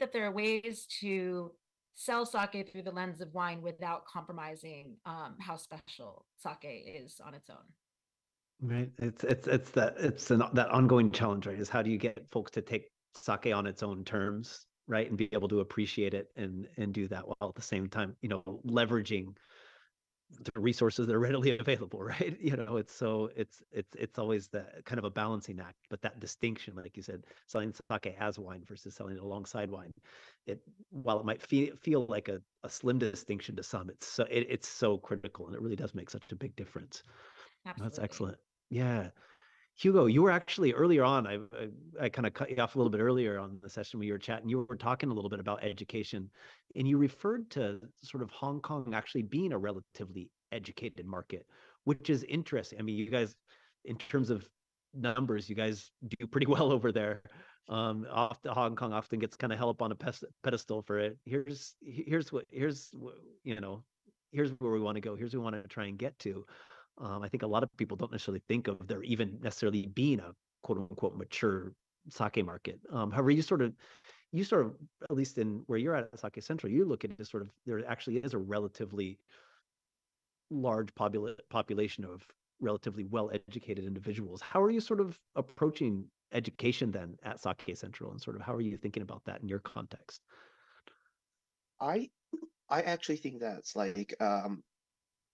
that there are ways to sell sake through the lens of wine without compromising how special sake is on its own. Right. It's that ongoing challenge, right? Is how do you get folks to take sake on its own terms, right, and be able to appreciate it and do that while at the same time, leveraging the resources that are readily available, right? It's always the kind of a balancing act, but that distinction, like you said, selling sake as wine versus selling it alongside wine, while it might feel like a slim distinction to some, it's so critical, and it really does make such a big difference. Absolutely. That's excellent. Yeah. Hugo, you were actually earlier on, I kind of cut you off a little bit earlier on the session when you were chatting. You were talking a little bit about education, and you referred to sort of Hong Kong actually being a relatively educated market, which is interesting. I mean, you guys, in terms of numbers, you guys do pretty well over there. Hong Kong often gets kind of held up on a pedestal for it. Here's where we want to go. Here's where we want to try and get to. I think a lot of people don't necessarily think of there even necessarily being a quote unquote mature sake market. However, you sort of, at least in where you're at Sake Central, you look at it as sort of, there actually is a relatively large population of relatively well-educated individuals. How are you sort of approaching education then at Sake Central, and sort of how are you thinking about that in your context? I actually think that's like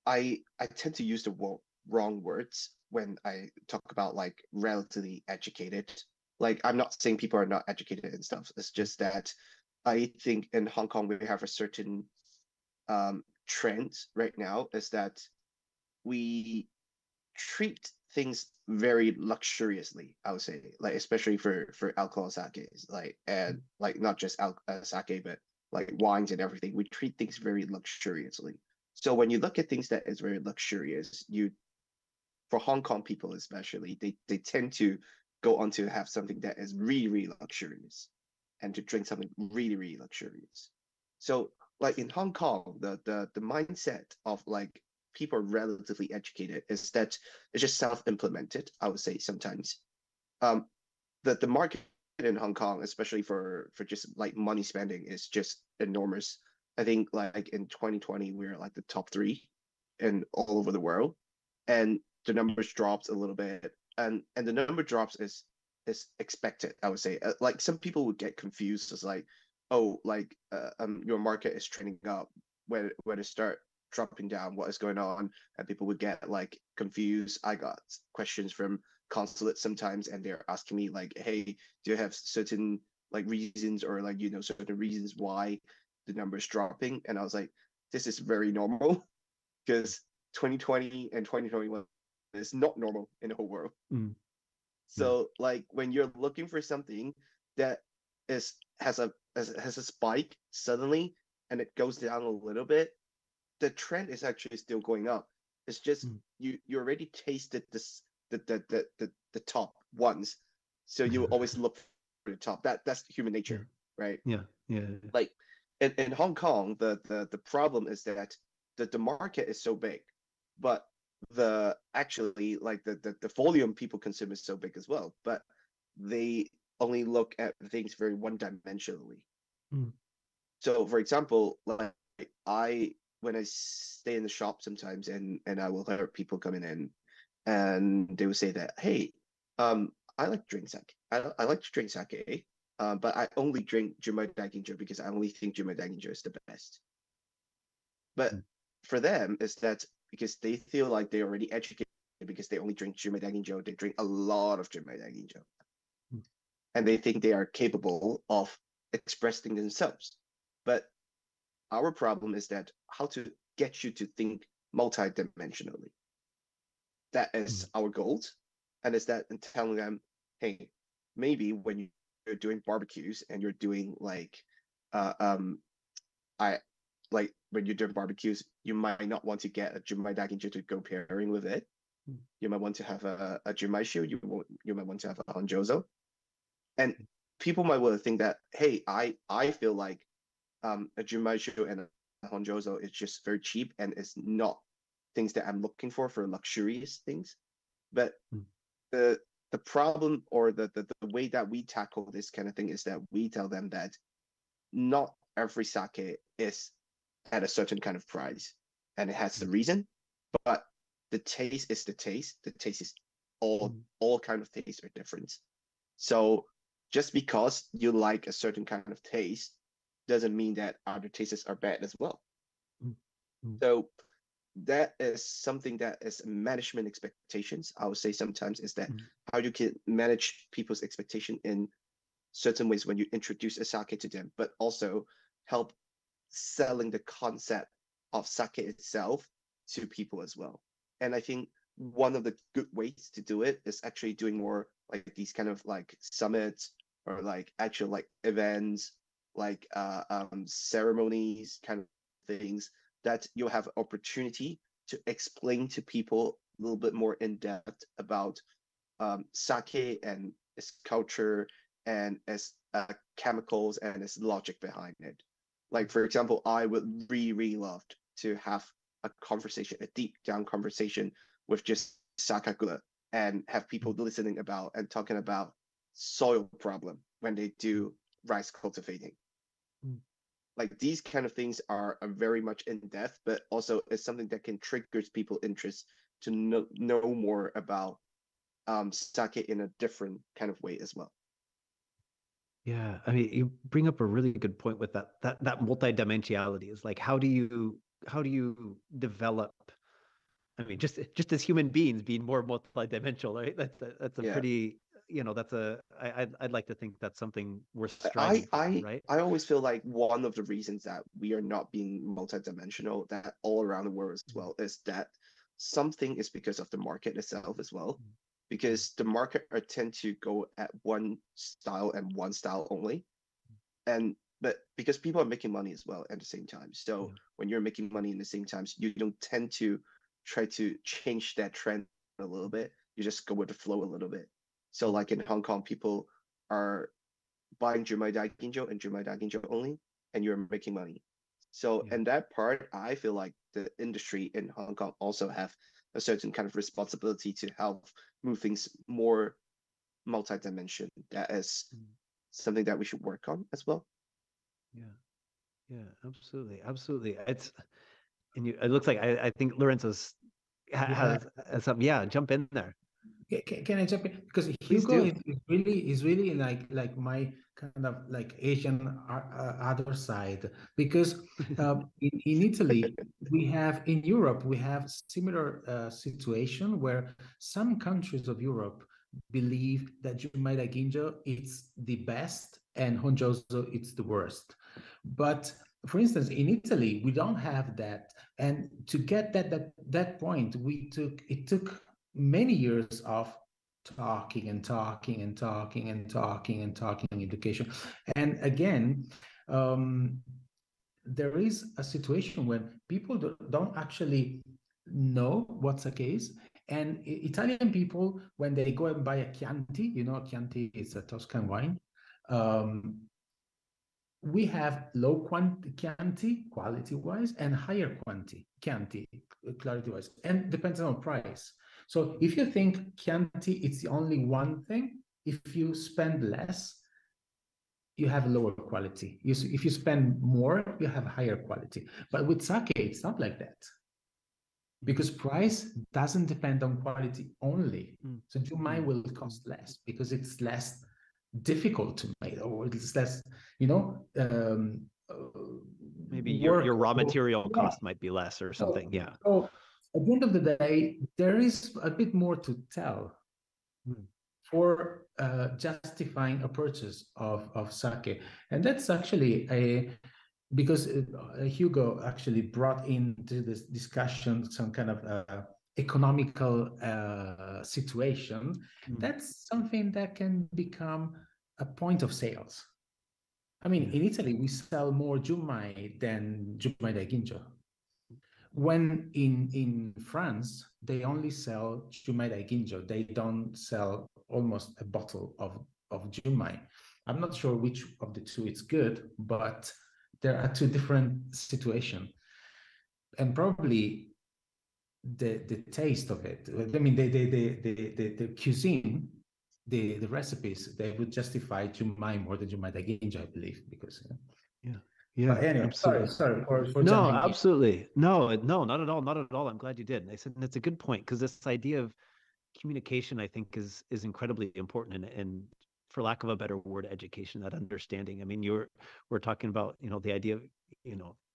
I tend to use the wrong words when I talk about like relatively educated. Like, I'm not saying people are not educated and stuff. It's just that I think in Hong Kong we have a certain trend right now, is that we treat things very luxuriously, I would say, like especially for alcohol sakes, like, and like not just sake, but like wines and everything. We treat things very luxuriously. So when you look at things that is very luxurious, for Hong Kong people especially, they tend to go on to have something that is really, really luxurious, and to drink something really, really luxurious. So like in Hong Kong, the mindset of like people are relatively educated is that it's just self-implemented, I would say sometimes. Um, the market in Hong Kong, especially for just like money spending, is just enormous. I think like in 2020 we're like the top three in all over the world, and the numbers drops a little bit, and the number drops is expected. I would say like some people would get confused as like, oh, like your market is trending up, where to start dropping down, what is going on, and people would get like confused. I got questions from consulates sometimes, and they're asking me like, hey, do you have certain like reasons, or like certain reasons why the number is dropping? And I was like, this is very normal because 2020 and 2021 is not normal in the whole world. Mm. So like when you're looking for something that has a spike suddenly and it goes down a little bit, the trend is actually still going up. It's just you already tasted this the top once, so you always look for the top. That's human nature, right? Yeah. Like in Hong Kong, the problem is that the market is so big, but the actually like the volume people consume is so big as well, but they only look at things very one-dimensionally. So for example, like I when I stay in the shop sometimes, and I will hear people coming in and they will say that, hey, I like to drink sake. I like to drink sake, but I only drink Jumai Daiginjo because I only think Jumai Daiginjo is the best. But for them, is that because they feel like they're already educated because they only drink Jumai Daiginjo, they drink a lot of Jumai Daiginjo. And they think they are capable of expressing themselves. But our problem is that how to get you to think multidimensionally. That is our goal. And it's that in telling them, hey, maybe when you're doing barbecues and you're doing like like when you're doing barbecues, you might not want to get a Jumai Daginjo to go pairing with it. You might want to have a Jumai Shu, you might want to have a Honjozo. And people might well think that, hey, I feel like a Jumai Shu and a Honjozo is just very cheap and it's not things that I'm looking for luxurious things. But the problem or the way that we tackle this kind of thing is that we tell them that not every sake is at a certain kind of price, and it has the reason, but the taste is the taste. The taste is all kind of tastes are different. So just because you like a certain kind of taste doesn't mean that other tastes are bad as well. So that is something that is management expectations. I would say sometimes is that how you can manage people's expectation in certain ways when you introduce a sake to them, but also help selling the concept of sake itself to people as well. And I think one of the good ways to do it is actually doing more like these kind of like summits or like actual like events, like ceremonies kind of things that you'll have opportunity to explain to people a little bit more in depth about sake and its culture and its chemicals and its logic behind it. Like, for example, I would really love to have a conversation, a deep down conversation with just Sakakura and have people listening about and talking about soil problem when they do rice cultivating. Like these kind of things are very much in depth, but also it's something that can trigger people's interest to know more about sake in a different kind of way as well. Yeah, I mean, you bring up a really good point with that multidimensionality is like how do you develop? I mean, just as human beings being more multidimensional, right? That's a pretty I'd like to think that's something worth striving for, right? I always feel like one of the reasons that we are not being multidimensional, that all around the world as well, is that something is because of the market itself as well. Because the market tend to go at one style and one style only. But because people are making money as well at the same time. So when you're making money in the same time, you don't tend to try to change that trend a little bit. You just go with the flow a little bit. So like in Hong Kong, people are buying Jumai Daiginjo and Jumai Daiginjo only, and you're making money. So in that part, I feel like the industry in Hong Kong also have a certain kind of responsibility to help move things more multi-dimension. That is something that we should work on as well. Yeah, absolutely. It looks like I think Lorenzo's has something. Yeah, jump in there. Can I jump in? Because Please Hugo do. is really like my kind of like Asian other side. Because in Italy in Europe we have similar situation where some countries of Europe believe that Jumaita Ginjo it's the best and Honjozo it's the worst. But for instance, in Italy we don't have that, and to get that point, it took many years of talking education. And again, there is a situation when people don't actually know what sake is. And Italian people, when they go and buy a Chianti, Chianti is a Tuscan wine. We have low Chianti quality-wise and higher Chianti clarity-wise, and depends on price. So if you think Chianti it's the only one thing, if you spend less, you have lower quality. If you spend more, you have higher quality. But with sake, it's not like that. Because price doesn't depend on quality only. So Jumai will cost less because it's less difficult to make, or it's less, maybe your raw material cost might be less or something. So at the end of the day, there is a bit more to tell for justifying a purchase of sake. And that's actually because Hugo actually brought into this discussion some kind of economical situation. That's something that can become a point of sales. I mean, in Italy, we sell more Jumai than Jumai da Ginjo. When in France, they only sell Jumai da Ginjo. They don't sell almost a bottle of Jumai. I'm not sure which of the two is good, but there are two different situations. And probably the taste of it, I mean, the cuisine, the recipes, they would justify Jumai more than Jumai da Ginjo, I believe, because yeah, anyway, absolutely. Sorry for no, jumping absolutely. No, not at all. I'm glad you did. And I said that's a good point, because this idea of communication, I think, is incredibly important, and for lack of a better word, education, that understanding. I mean, we're talking about, the idea of,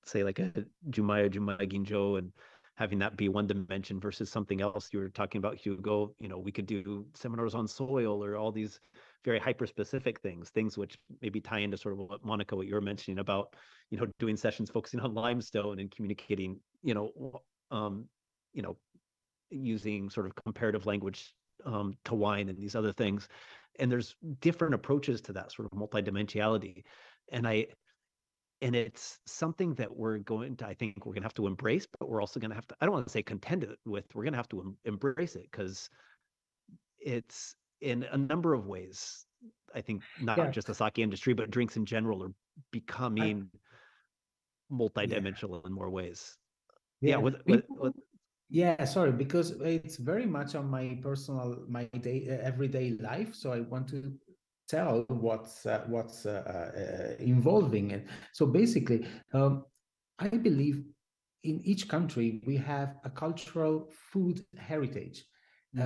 say like a Jumai Ginjo, and having that be one dimension versus something else. You were talking about, Hugo, we could do seminars on soil, or all these very hyper-specific things which maybe tie into sort of what Monica, what you were mentioning about, doing sessions focusing on limestone and communicating, using sort of comparative language to wine and these other things. And there's different approaches to that sort of multidimensionality. And it's something that I think we're going to have to embrace, but we're also going to have to, I don't want to say contend with, we're going to have to embrace it, because it's in a number of ways, I think, not just the sake industry, but drinks in general are becoming multidimensional in more ways. Sorry, because it's very much on my everyday life. So I want to tell what's involving it. So basically, I believe in each country we have a cultural food heritage.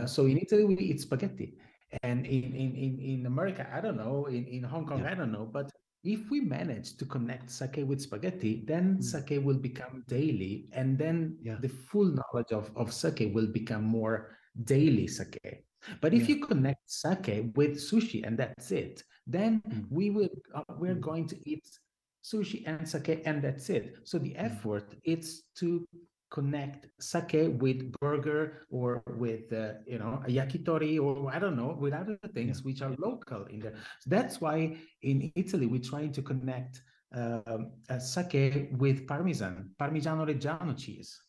So in Italy, it's spaghetti, and in America, I don't know, in Hong Kong, I don't know, but if we manage to connect sake with spaghetti, then sake will become daily, and then the full knowledge of sake will become more daily sake. But if you connect sake with sushi and that's it, then we're going to eat sushi and sake and that's it. So the effort is to connect sake with burger, or with a yakitori, or I don't know, with other things which are local in there. So that's why in Italy we're trying to connect sake with Parmigiano Reggiano cheese,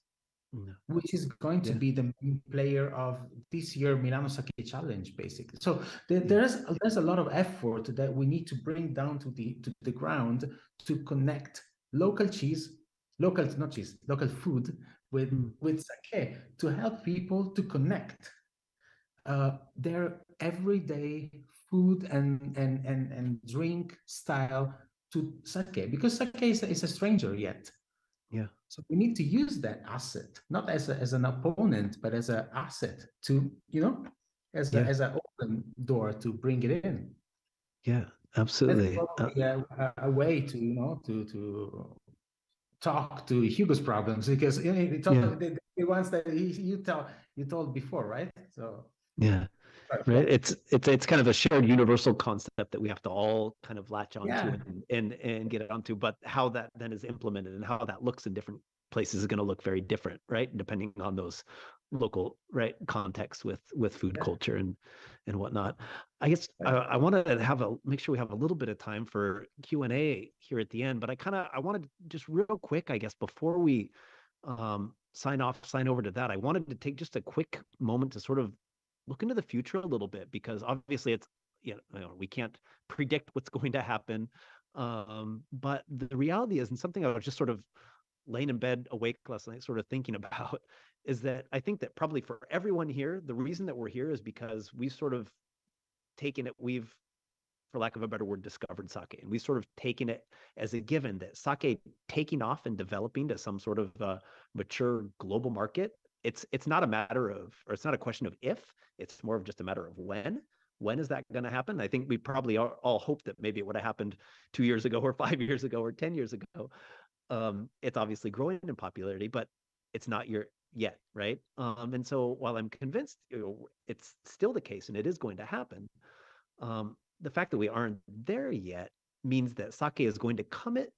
which is going to be the main player of this year Milano Sake Challenge, basically. So there's a lot of effort that we need to bring down to the ground to connect local cheese local, not cheese, local food with sake to help people to connect their everyday food and drink style to sake, because sake is a stranger yet. Yeah. So we need to use that asset, not as an opponent, but as an asset to, as an open door to bring it in. Yeah, That's absolutely. probably a way to, to talk to Hugo's problems, because the ones that you told before, right? So Yeah. Right. It's kind of a shared universal concept that we have to all kind of latch onto and get onto. But how that then is implemented and how that looks in different places is going to look very different, right? Depending on those local contexts with food culture and whatnot. I guess I want to make sure we have a little bit of time for Q&A here at the end. But I wanted to just real quick, I guess, before we sign over to that, I wanted to take just a quick moment to sort of look into the future a little bit, because obviously it's, we can't predict what's going to happen. But the reality is, and something I was just sort of laying in bed awake last night, sort of thinking about, is that I think that probably for everyone here, the reason that we're here is because we've sort of taken it, for lack of a better word, discovered sake. And we've sort of taken it as a given that sake taking off and developing to some sort of mature global market, it's not a matter of, or it's not a question of if, it's more of just a matter of when. When is that going to happen? I think we probably all hope that maybe it would have happened 2 years ago or 5 years ago or 10 years ago. It's obviously growing in popularity, but it's not yet, right? And so while I'm convinced it's still the case and it is going to happen, the fact that we aren't there yet means that sake is going to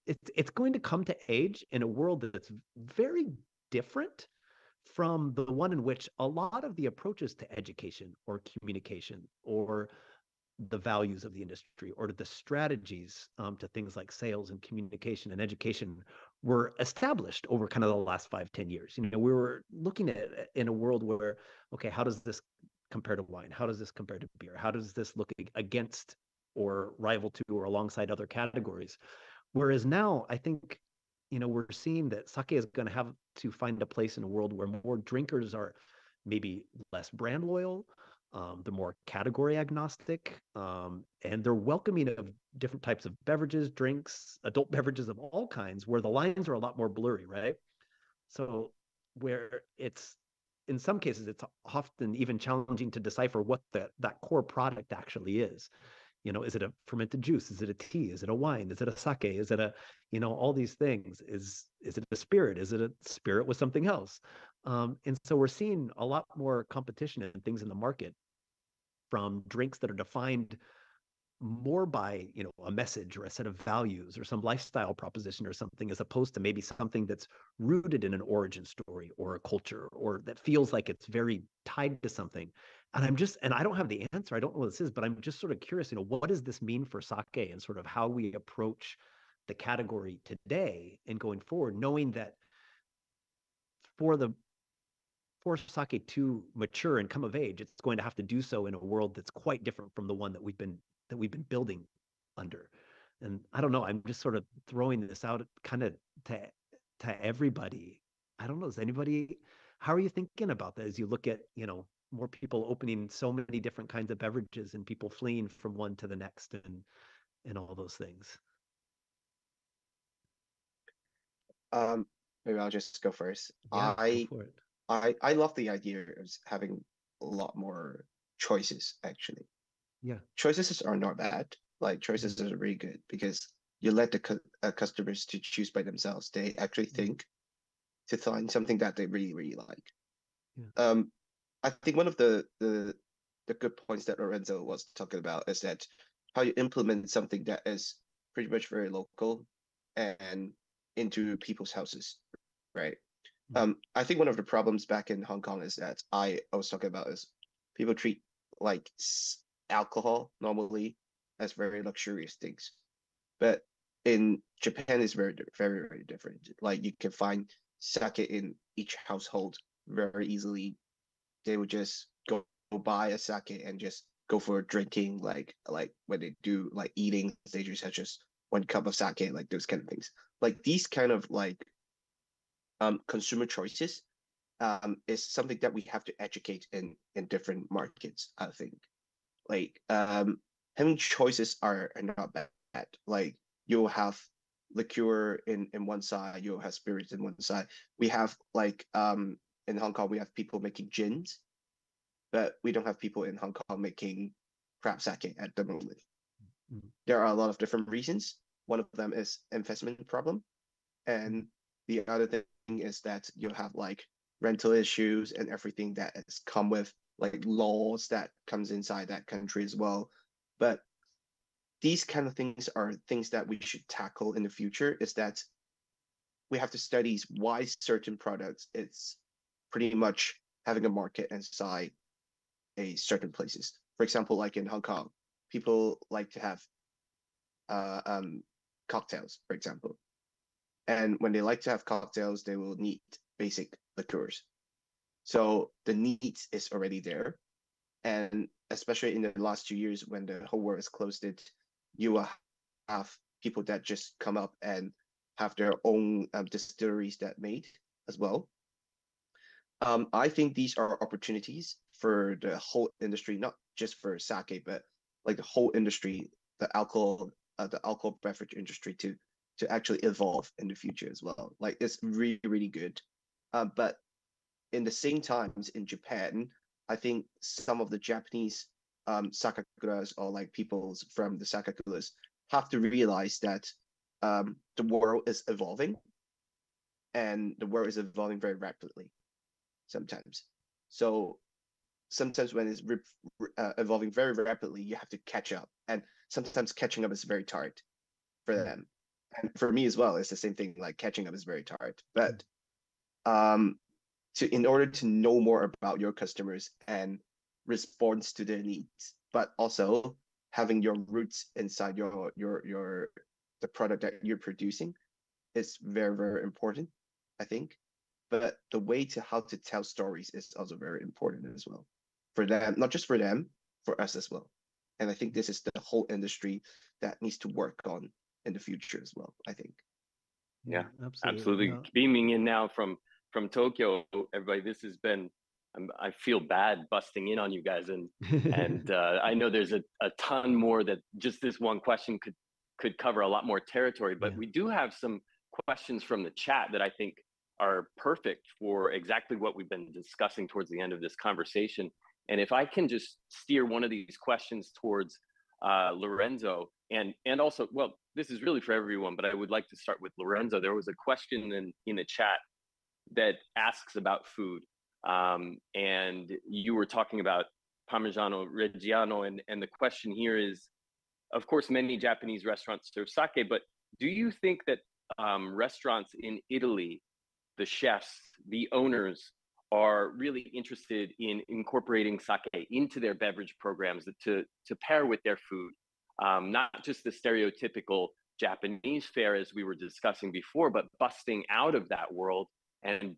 it's going to come to age in a world that's very different from the one in which a lot of the approaches to education or communication or the values of the industry or to the strategies to things like sales and communication and education were established over kind of the last 5-10 years. We were looking at it in a world where, okay, how does this compare to wine? How does this compare to beer? How does this look against or rival to or alongside other categories? Whereas now, I think, we're seeing that sake is going to have to find a place in a world where more drinkers are maybe less brand loyal, they're more category agnostic, and they're welcoming of different types of beverages, drinks, adult beverages of all kinds, where the lines are a lot more blurry, right? So where it's, in some cases, it's often even challenging to decipher what that core product actually is. Is it a fermented juice? Is it a tea? Is it a wine? Is it a sake? Is it a, all these things? Is it a spirit? Is it a spirit with something else? And so we're seeing a lot more competition and things in the market from drinks that are defined more by, a message or a set of values or some lifestyle proposition or something, as opposed to maybe something that's rooted in an origin story or a culture, or that feels like it's very tied to something. And I don't have the answer. I don't know what this is, but I'm just sort of curious, what does this mean for sake and sort of how we approach the category today and going forward, knowing that for sake to mature and come of age, it's going to have to do so in a world that's quite different from the one that we've been building under. And I don't know, I'm just sort of throwing this out kind of to everybody. I don't know, how are you thinking about that as you look at, more people opening so many different kinds of beverages and people fleeing from one to the next and all those things? Maybe I'll just go first. Yeah, go for it. I love the idea of having a lot more choices, actually. Yeah. Choices are not bad. Like, choices are really good because you let the customers to choose by themselves. They actually think to find something that they really, really like. Yeah. I think one of the good points that Lorenzo was talking about is that how you implement something that is pretty much very local and into people's houses, right? I think one of the problems back in Hong Kong is that I was talking about is people treat like alcohol normally as very luxurious things, but in Japan it's very, very, very different. Like, you can find sake in each household very easily. They would just go buy a sake and just go for drinking, like when they do like eating, they just have just one cup of sake, like those kind of things. Like, these kind of like consumer choices is something that we have to educate in different markets, I think. Like having choices are not bad. Like you'll have liqueur in one side, you'll have spirits in one side. We have like in Hong Kong we have people making gins, but we don't have people in Hong Kong making crab sake at the moment. Mm. There are a lot of different reasons. One of them is investment problem, and the other thing is that you have like rental issues and everything that has come with like laws that comes inside that country as well. But these kind of things are things that we should tackle in the future, is that we have to study why certain products it's pretty much having a market inside a certain places. For example, like in Hong Kong, people like to have cocktails, for example. And when they like to have cocktails, they will need basic liqueurs. So the need is already there. And especially in the last 2 years when the whole world is closed, you will have people that just come up and have their own distilleries that made as well. I think these are opportunities for the whole industry, not just for sake, but like the whole industry, the alcohol beverage industry to actually evolve in the future as well. Like it's really, really good. But in the same times in Japan, I think some of the Japanese sakakuras or like peoples from the sakakuras have to realize that the world is evolving, and the world is evolving very rapidly sometimes. So sometimes when it's evolving very rapidly, you have to catch up, and sometimes catching up is very tired for them. And for me as well, it's the same thing. Like catching up is very tired. But in order to know more about your customers and respond to their needs, but also having your roots inside the product that you're producing is very, very important, I think. But the way to how to tell stories is also very important as well for them, not just for them, for us as well. And I think this is the whole industry that needs to work on in the future as well, I think. Yeah, absolutely. absolutely. Beaming in now from Tokyo, everybody. This has been. I feel bad busting in on you guys, and I know there's a ton more that just this one question could cover a lot more territory. But we do have some questions from the chat that I think are perfect for exactly what we've been discussing towards the end of this conversation. And if I can just steer one of these questions towards Lorenzo, and also, well, this is really for everyone, but I would like to start with Lorenzo. There was a question in the chat that asks about food, and you were talking about Parmigiano Reggiano, and the question here is, of course, many Japanese restaurants serve sake, but do you think that restaurants in Italy, the chefs, the owners, are really interested in incorporating sake into their beverage programs to pair with their food? Not just the stereotypical Japanese fare as we were discussing before, but busting out of that world and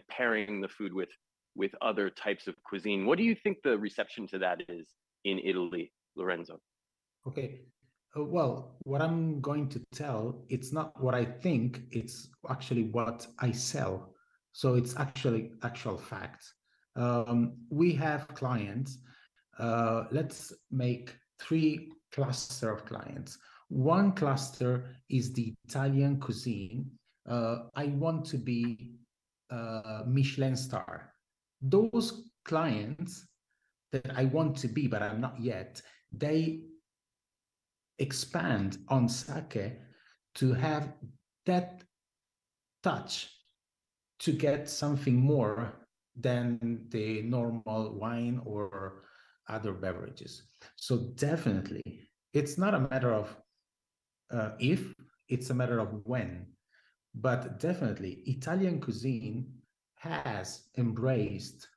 pairing the food with other types of cuisine. What do you think the reception to that is in Italy, Lorenzo? Okay. Well, what I'm going to tell, it's not what I think, it's actually what I sell. So it's actually actual facts. We have clients. Let's make 3 cluster of clients. One cluster is the Italian cuisine. I want to be Michelin star. Those clients that I want to be, but I'm not yet, they expand on sake to have that touch to get something more than the normal wine or other beverages. So definitely, it's not a matter of if, it's a matter of when. But definitely, Italian cuisine has embraced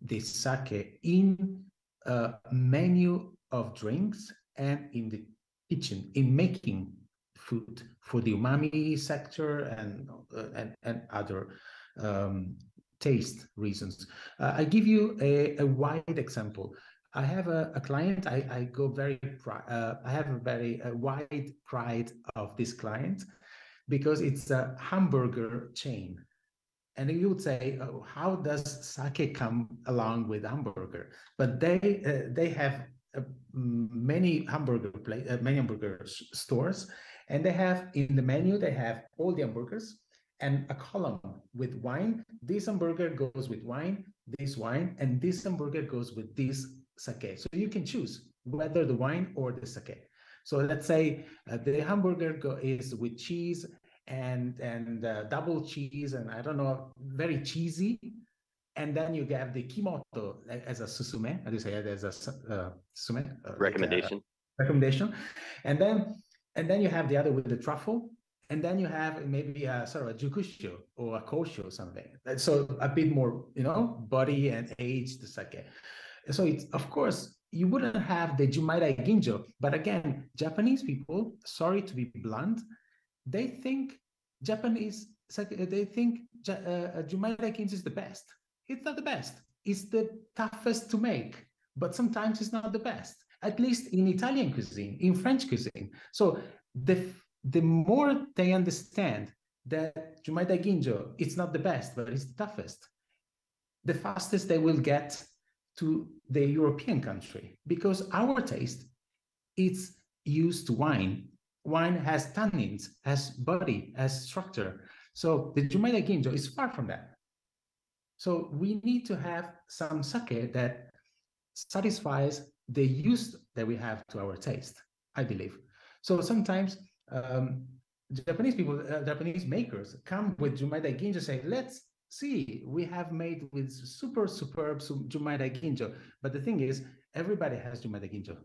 this sake in a menu of drinks and in the kitchen, in making food for the umami sector and other taste reasons. I give you a wide example. I have a client. I go very. I have a very wide pride of this client. because it's a hamburger chain. And you would say, oh, how does sake come along with hamburger? But they have many hamburger stores, and they have in the menu they have all the hamburgers and a column with wine. This hamburger goes with wine, this wine, and this hamburger goes with this sake. So you can choose whether the wine or the sake. So let's say the hamburger is with cheese and double cheese, and I don't know, very cheesy. And then you have the kimoto as a susume, how do you say it, as a susume? Recommendation. Recommendation. And then you have the other with the truffle. And then you have maybe a sort of a jukusho or a kosho or something. So a bit more, body and age, the sake. So it's, of course, you wouldn't have the Jumaida Ginjo. But again, Japanese people, sorry to be blunt, they think Jumaida Ginjo is the best. It's not the best. It's the toughest to make, but sometimes it's not the best, at least in Italian cuisine, in French cuisine. So the more they understand that Jumaida Ginjo, it's not the best, but it's the toughest, the fastest they will get to the European country, because our taste, it's used to wine. Wine has tannins, has body, has structure. So the Jumaida Ginjo is far from that. So we need to have some sake that satisfies the use that we have to our taste, I believe. So sometimes Japanese people, Japanese makers come with Jumaida Ginjo, say, let's see, we have made with superb Jumaida Ginjo. But the thing is, everybody has Jumaida Ginjo.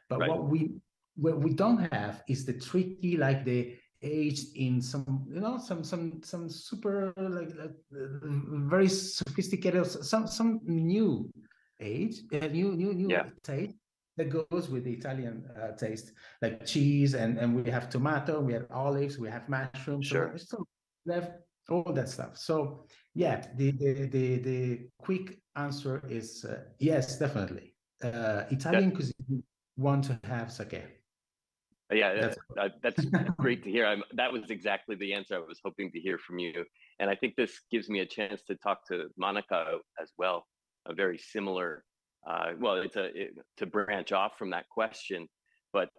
But right. what we don't have is the tricky, like the aged in some, some super very sophisticated, some new age, new taste that goes with the Italian taste, like cheese, and we have tomato, we have olives, we have mushrooms. Sure. So we have all that stuff. So yeah, the quick answer is yes, definitely. Italian cuisine want to have sake. Yeah, that's great to hear. That was exactly the answer I was hoping to hear from you. And I think this gives me a chance to talk to Monica as well. A very similar, to branch off from that question, but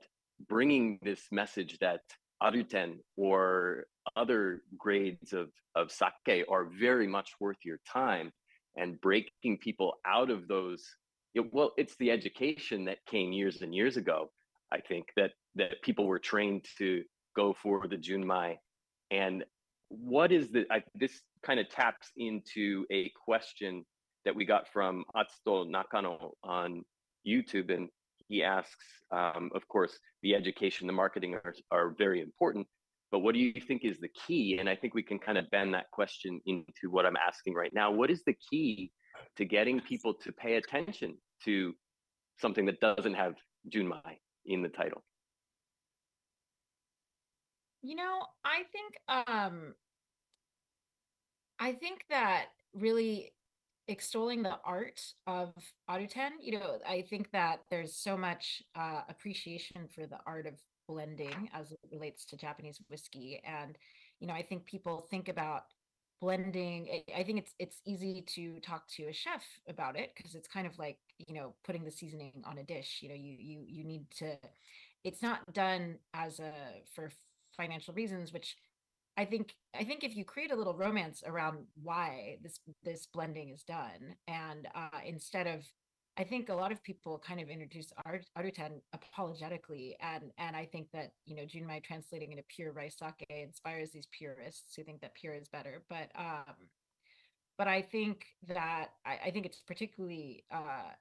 bringing this message that aruten or other grades of sake are very much worth your time, and breaking people out of those. It's the education that came years and years ago. I think that people were trained to go for the junmai. And what is this kind of taps into a question that we got from Atsuto Nakano on YouTube. And he asks, of course, the education, the marketing are very important, but what do you think is the key? And I think we can kind of bend that question into what I'm asking right now. What is the key to getting people to pay attention to something that doesn't have junmai in the title? I think that really extolling the art of aruten, I think that there's so much appreciation for the art of blending as it relates to Japanese whiskey. And I think people think about blending. I think it's easy to talk to a chef about it, because it's kind of like putting the seasoning on a dish. You need to, it's not done for financial reasons, which I think if you create a little romance around why this blending is done, and instead of, I think a lot of people kind of introduce aruten apologetically, and I think that junmai translating into pure rice sake inspires these purists who think that pure is better. But I think that I think it's particularly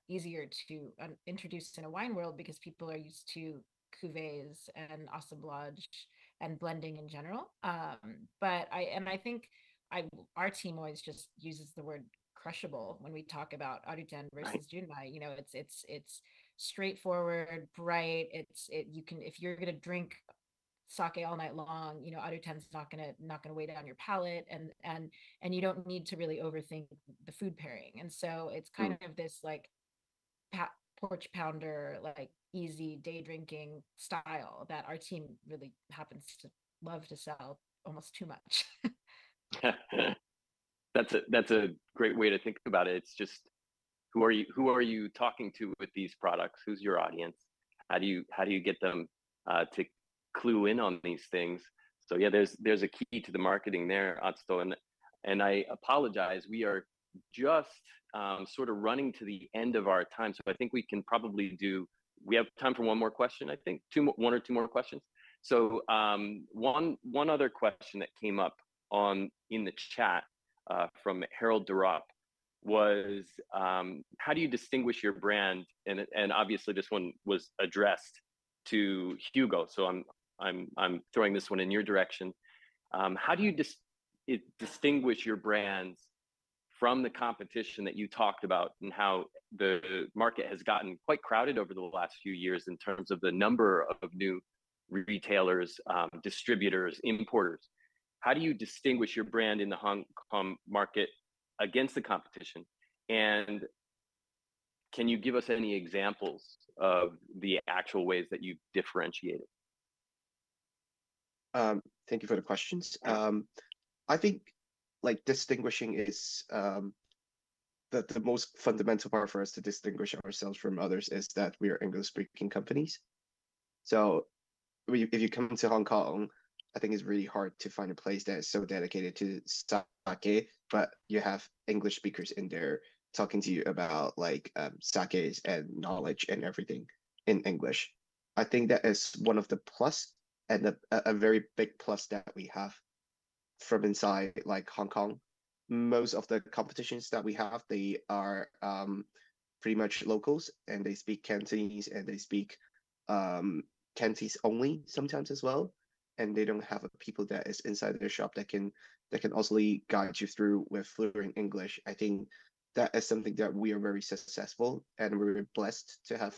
easier to introduce in a wine world, because people are used to cuvées and assemblage and blending in general. But I think our team always just uses the word crushable when we talk about aruten versus junmai. It's straightforward, bright. You can, if you're gonna drink sake all night long, aruten's not gonna weigh down your palate, and you don't need to really overthink the food pairing. And so it's kind of this like porch pounder, like easy day drinking style that our team really happens to love to sell almost too much. That's a great way to think about it. It's just who are you talking to with these products? Who's your audience? How do you get them to clue in on these things? So yeah, there's a key to the marketing there, Atsuto, and I apologize. We are just sort of running to the end of our time, so I think we can probably do. We have time for one more question. I think one or two more questions. So one other question that came up in the chat from Harold Durop was how do you distinguish your brand? And obviously this one was addressed to Hugo, so I'm throwing this one in your direction. How do you distinguish your brands from the competition that you talked about, and how the market has gotten quite crowded over the last few years in terms of the number of new retailers, distributors, importers? How do you distinguish your brand in the Hong Kong market against the competition? And can you give us any examples of the actual ways that you differentiate it? Thank you for the questions. I think like distinguishing is the most fundamental part for us to distinguish ourselves from others is that we are English-speaking companies. So if you come to Hong Kong, I think it's really hard to find a place that is so dedicated to sake, but you have English speakers in there talking to you about like sakes and knowledge and everything in English. I think that is one of the plus, and a very big plus that we have from inside like Hong Kong. Most of the competitions that we have, they are pretty much locals, and they speak Cantonese, and they speak Cantonese only sometimes as well, and they don't have people that is inside their shop that can also guide you through with fluent English. I think that is something that we are very successful, and we're blessed to have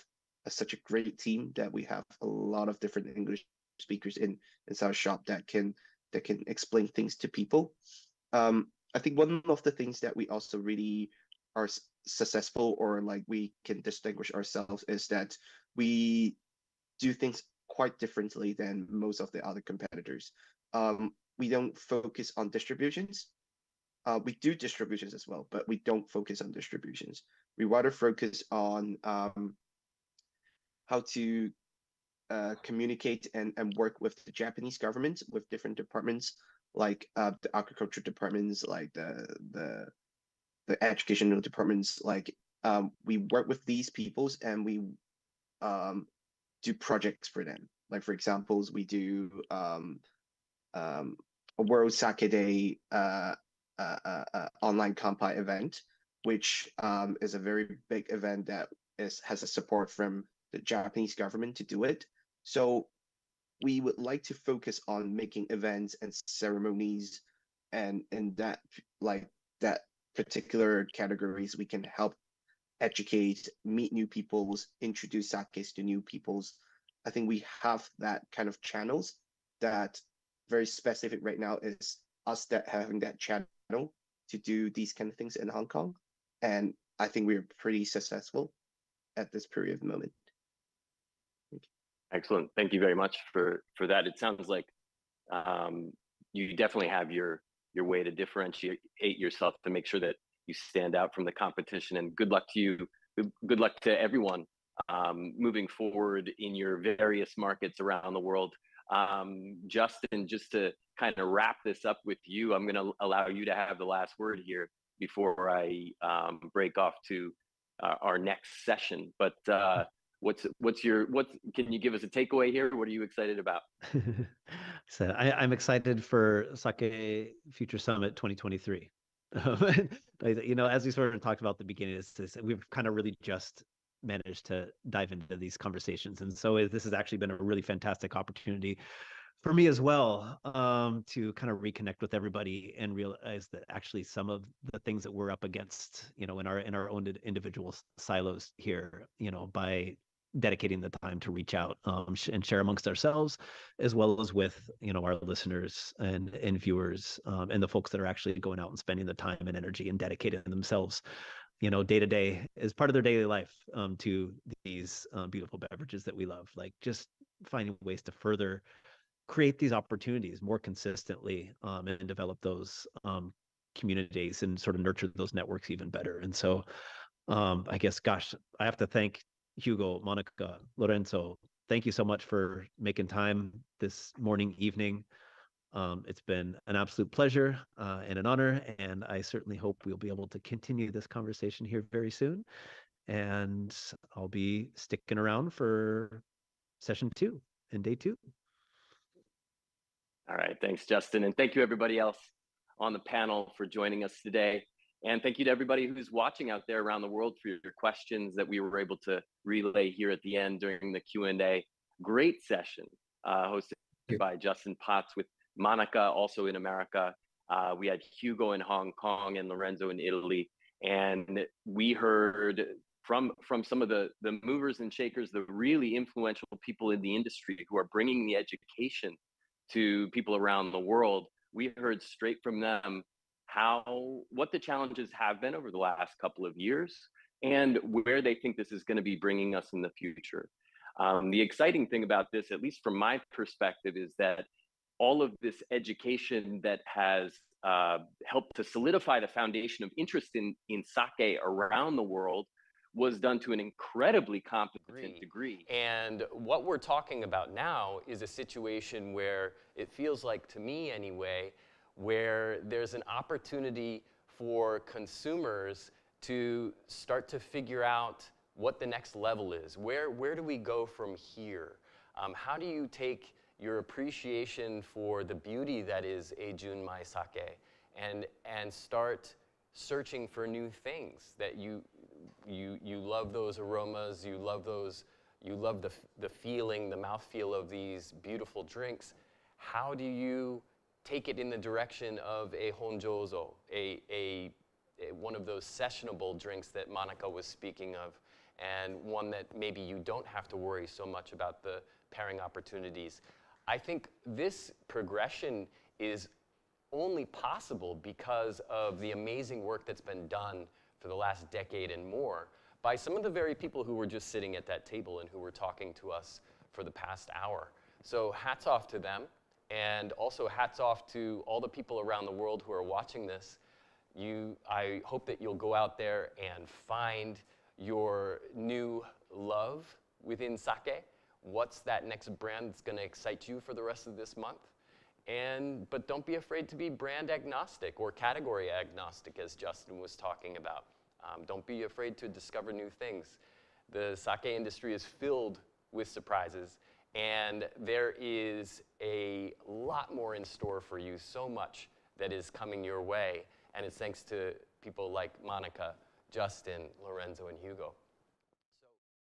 such a great team that we have a lot of different English speakers inside our shop that can explain things to people. I think one of the things that we also really are successful, or like we can distinguish ourselves, is that we do things quite differently than most of the other competitors. We don't focus on distributions. We do distributions as well, but we don't focus on distributions. We rather focus on how to communicate and work with the Japanese government, with different departments, like the agriculture departments, like the educational departments. Like we work with these peoples, and we do projects for them. Like for examples, we do a World Sake Day online kampai event, which is a very big event that has a support from the Japanese government to do it. So we would like to focus on making events and ceremonies, and in that particular categories, we can help educate, meet new peoples, introduce sakes to new peoples. I think we have that kind of channels that very specific right now is us that having that channel to do these kind of things in Hong Kong. And I think we're pretty successful at this period of the moment. Excellent. Thank you very much for that. It sounds like you definitely have your way to differentiate yourself to make sure that you stand out from the competition. And good luck to you. Good luck to everyone moving forward in your various markets around the world. Justin, just to kind of wrap this up with you, I'm going to allow you to have the last word here before I break off to our next session. But can you give us a takeaway here? What are you excited about? So I'm excited for Sake Future Summit 2023. As we sort of talked about at the beginning, we've kind of really just managed to dive into these conversations. And so this has actually been a really fantastic opportunity for me as well, to kind of reconnect with everybody and realize that actually some of the things that we're up against, in our own individual silos here, by dedicating the time to reach out and share amongst ourselves, as well as with our listeners and viewers, and the folks that are actually going out and spending the time and energy and dedicating themselves day to day as part of their daily life to these beautiful beverages that we love. Like just finding ways to further create these opportunities more consistently, and develop those communities and sort of nurture those networks even better. And so I guess, gosh, I have to thank Hugo, Monica, Lorenzo. Thank you so much for making time this morning, evening. It's been an absolute pleasure and an honor, and I certainly hope we'll be able to continue this conversation here very soon. And I'll be sticking around for session 2 and day 2. All right, thanks, Justin. And thank you, everybody else on the panel, for joining us today. And thank you to everybody who's watching out there around the world for your questions that we were able to relay here at the end during the Q&A. Great session hosted by Justin Potts with Monica, also in America. We had Hugo in Hong Kong and Lorenzo in Italy. And we heard from some of the movers and shakers, the really influential people in the industry who are bringing the education to people around the world. We heard straight from them what the challenges have been over the last couple of years and where they think this is going to be bringing us in the future. The exciting thing about this, at least from my perspective, is that all of this education that has helped to solidify the foundation of interest in sake around the world was done to an incredibly competent degree. And what we're talking about now is a situation where it feels like, to me anyway, where there's an opportunity for consumers to start to figure out what the next level is. Where do we go from here? How do you take your appreciation for the beauty that is Ejunmai sake and start searching for new things that you love those aromas, you love the feeling, the mouthfeel of these beautiful drinks. How do you take it in the direction of a honjozo, one of those sessionable drinks that Monica was speaking of, and one that maybe you don't have to worry so much about the pairing opportunities? I think this progression is only possible because of the amazing work that's been done for the last decade and more by some of the very people who were just sitting at that table and who were talking to us for the past hour. So hats off to them, and also hats off to all the people around the world who are watching this. I hope that you'll go out there and find your new love within sake. What's that next brand that's going to excite you for the rest of this month? But don't be afraid to be brand agnostic or category agnostic, as Justin was talking about. Don't be afraid to discover new things. The sake industry is filled with surprises, and there is a lot more in store for you, so much that is coming your way, and it's thanks to people like Monica, Justin, Lorenzo, and Hugo.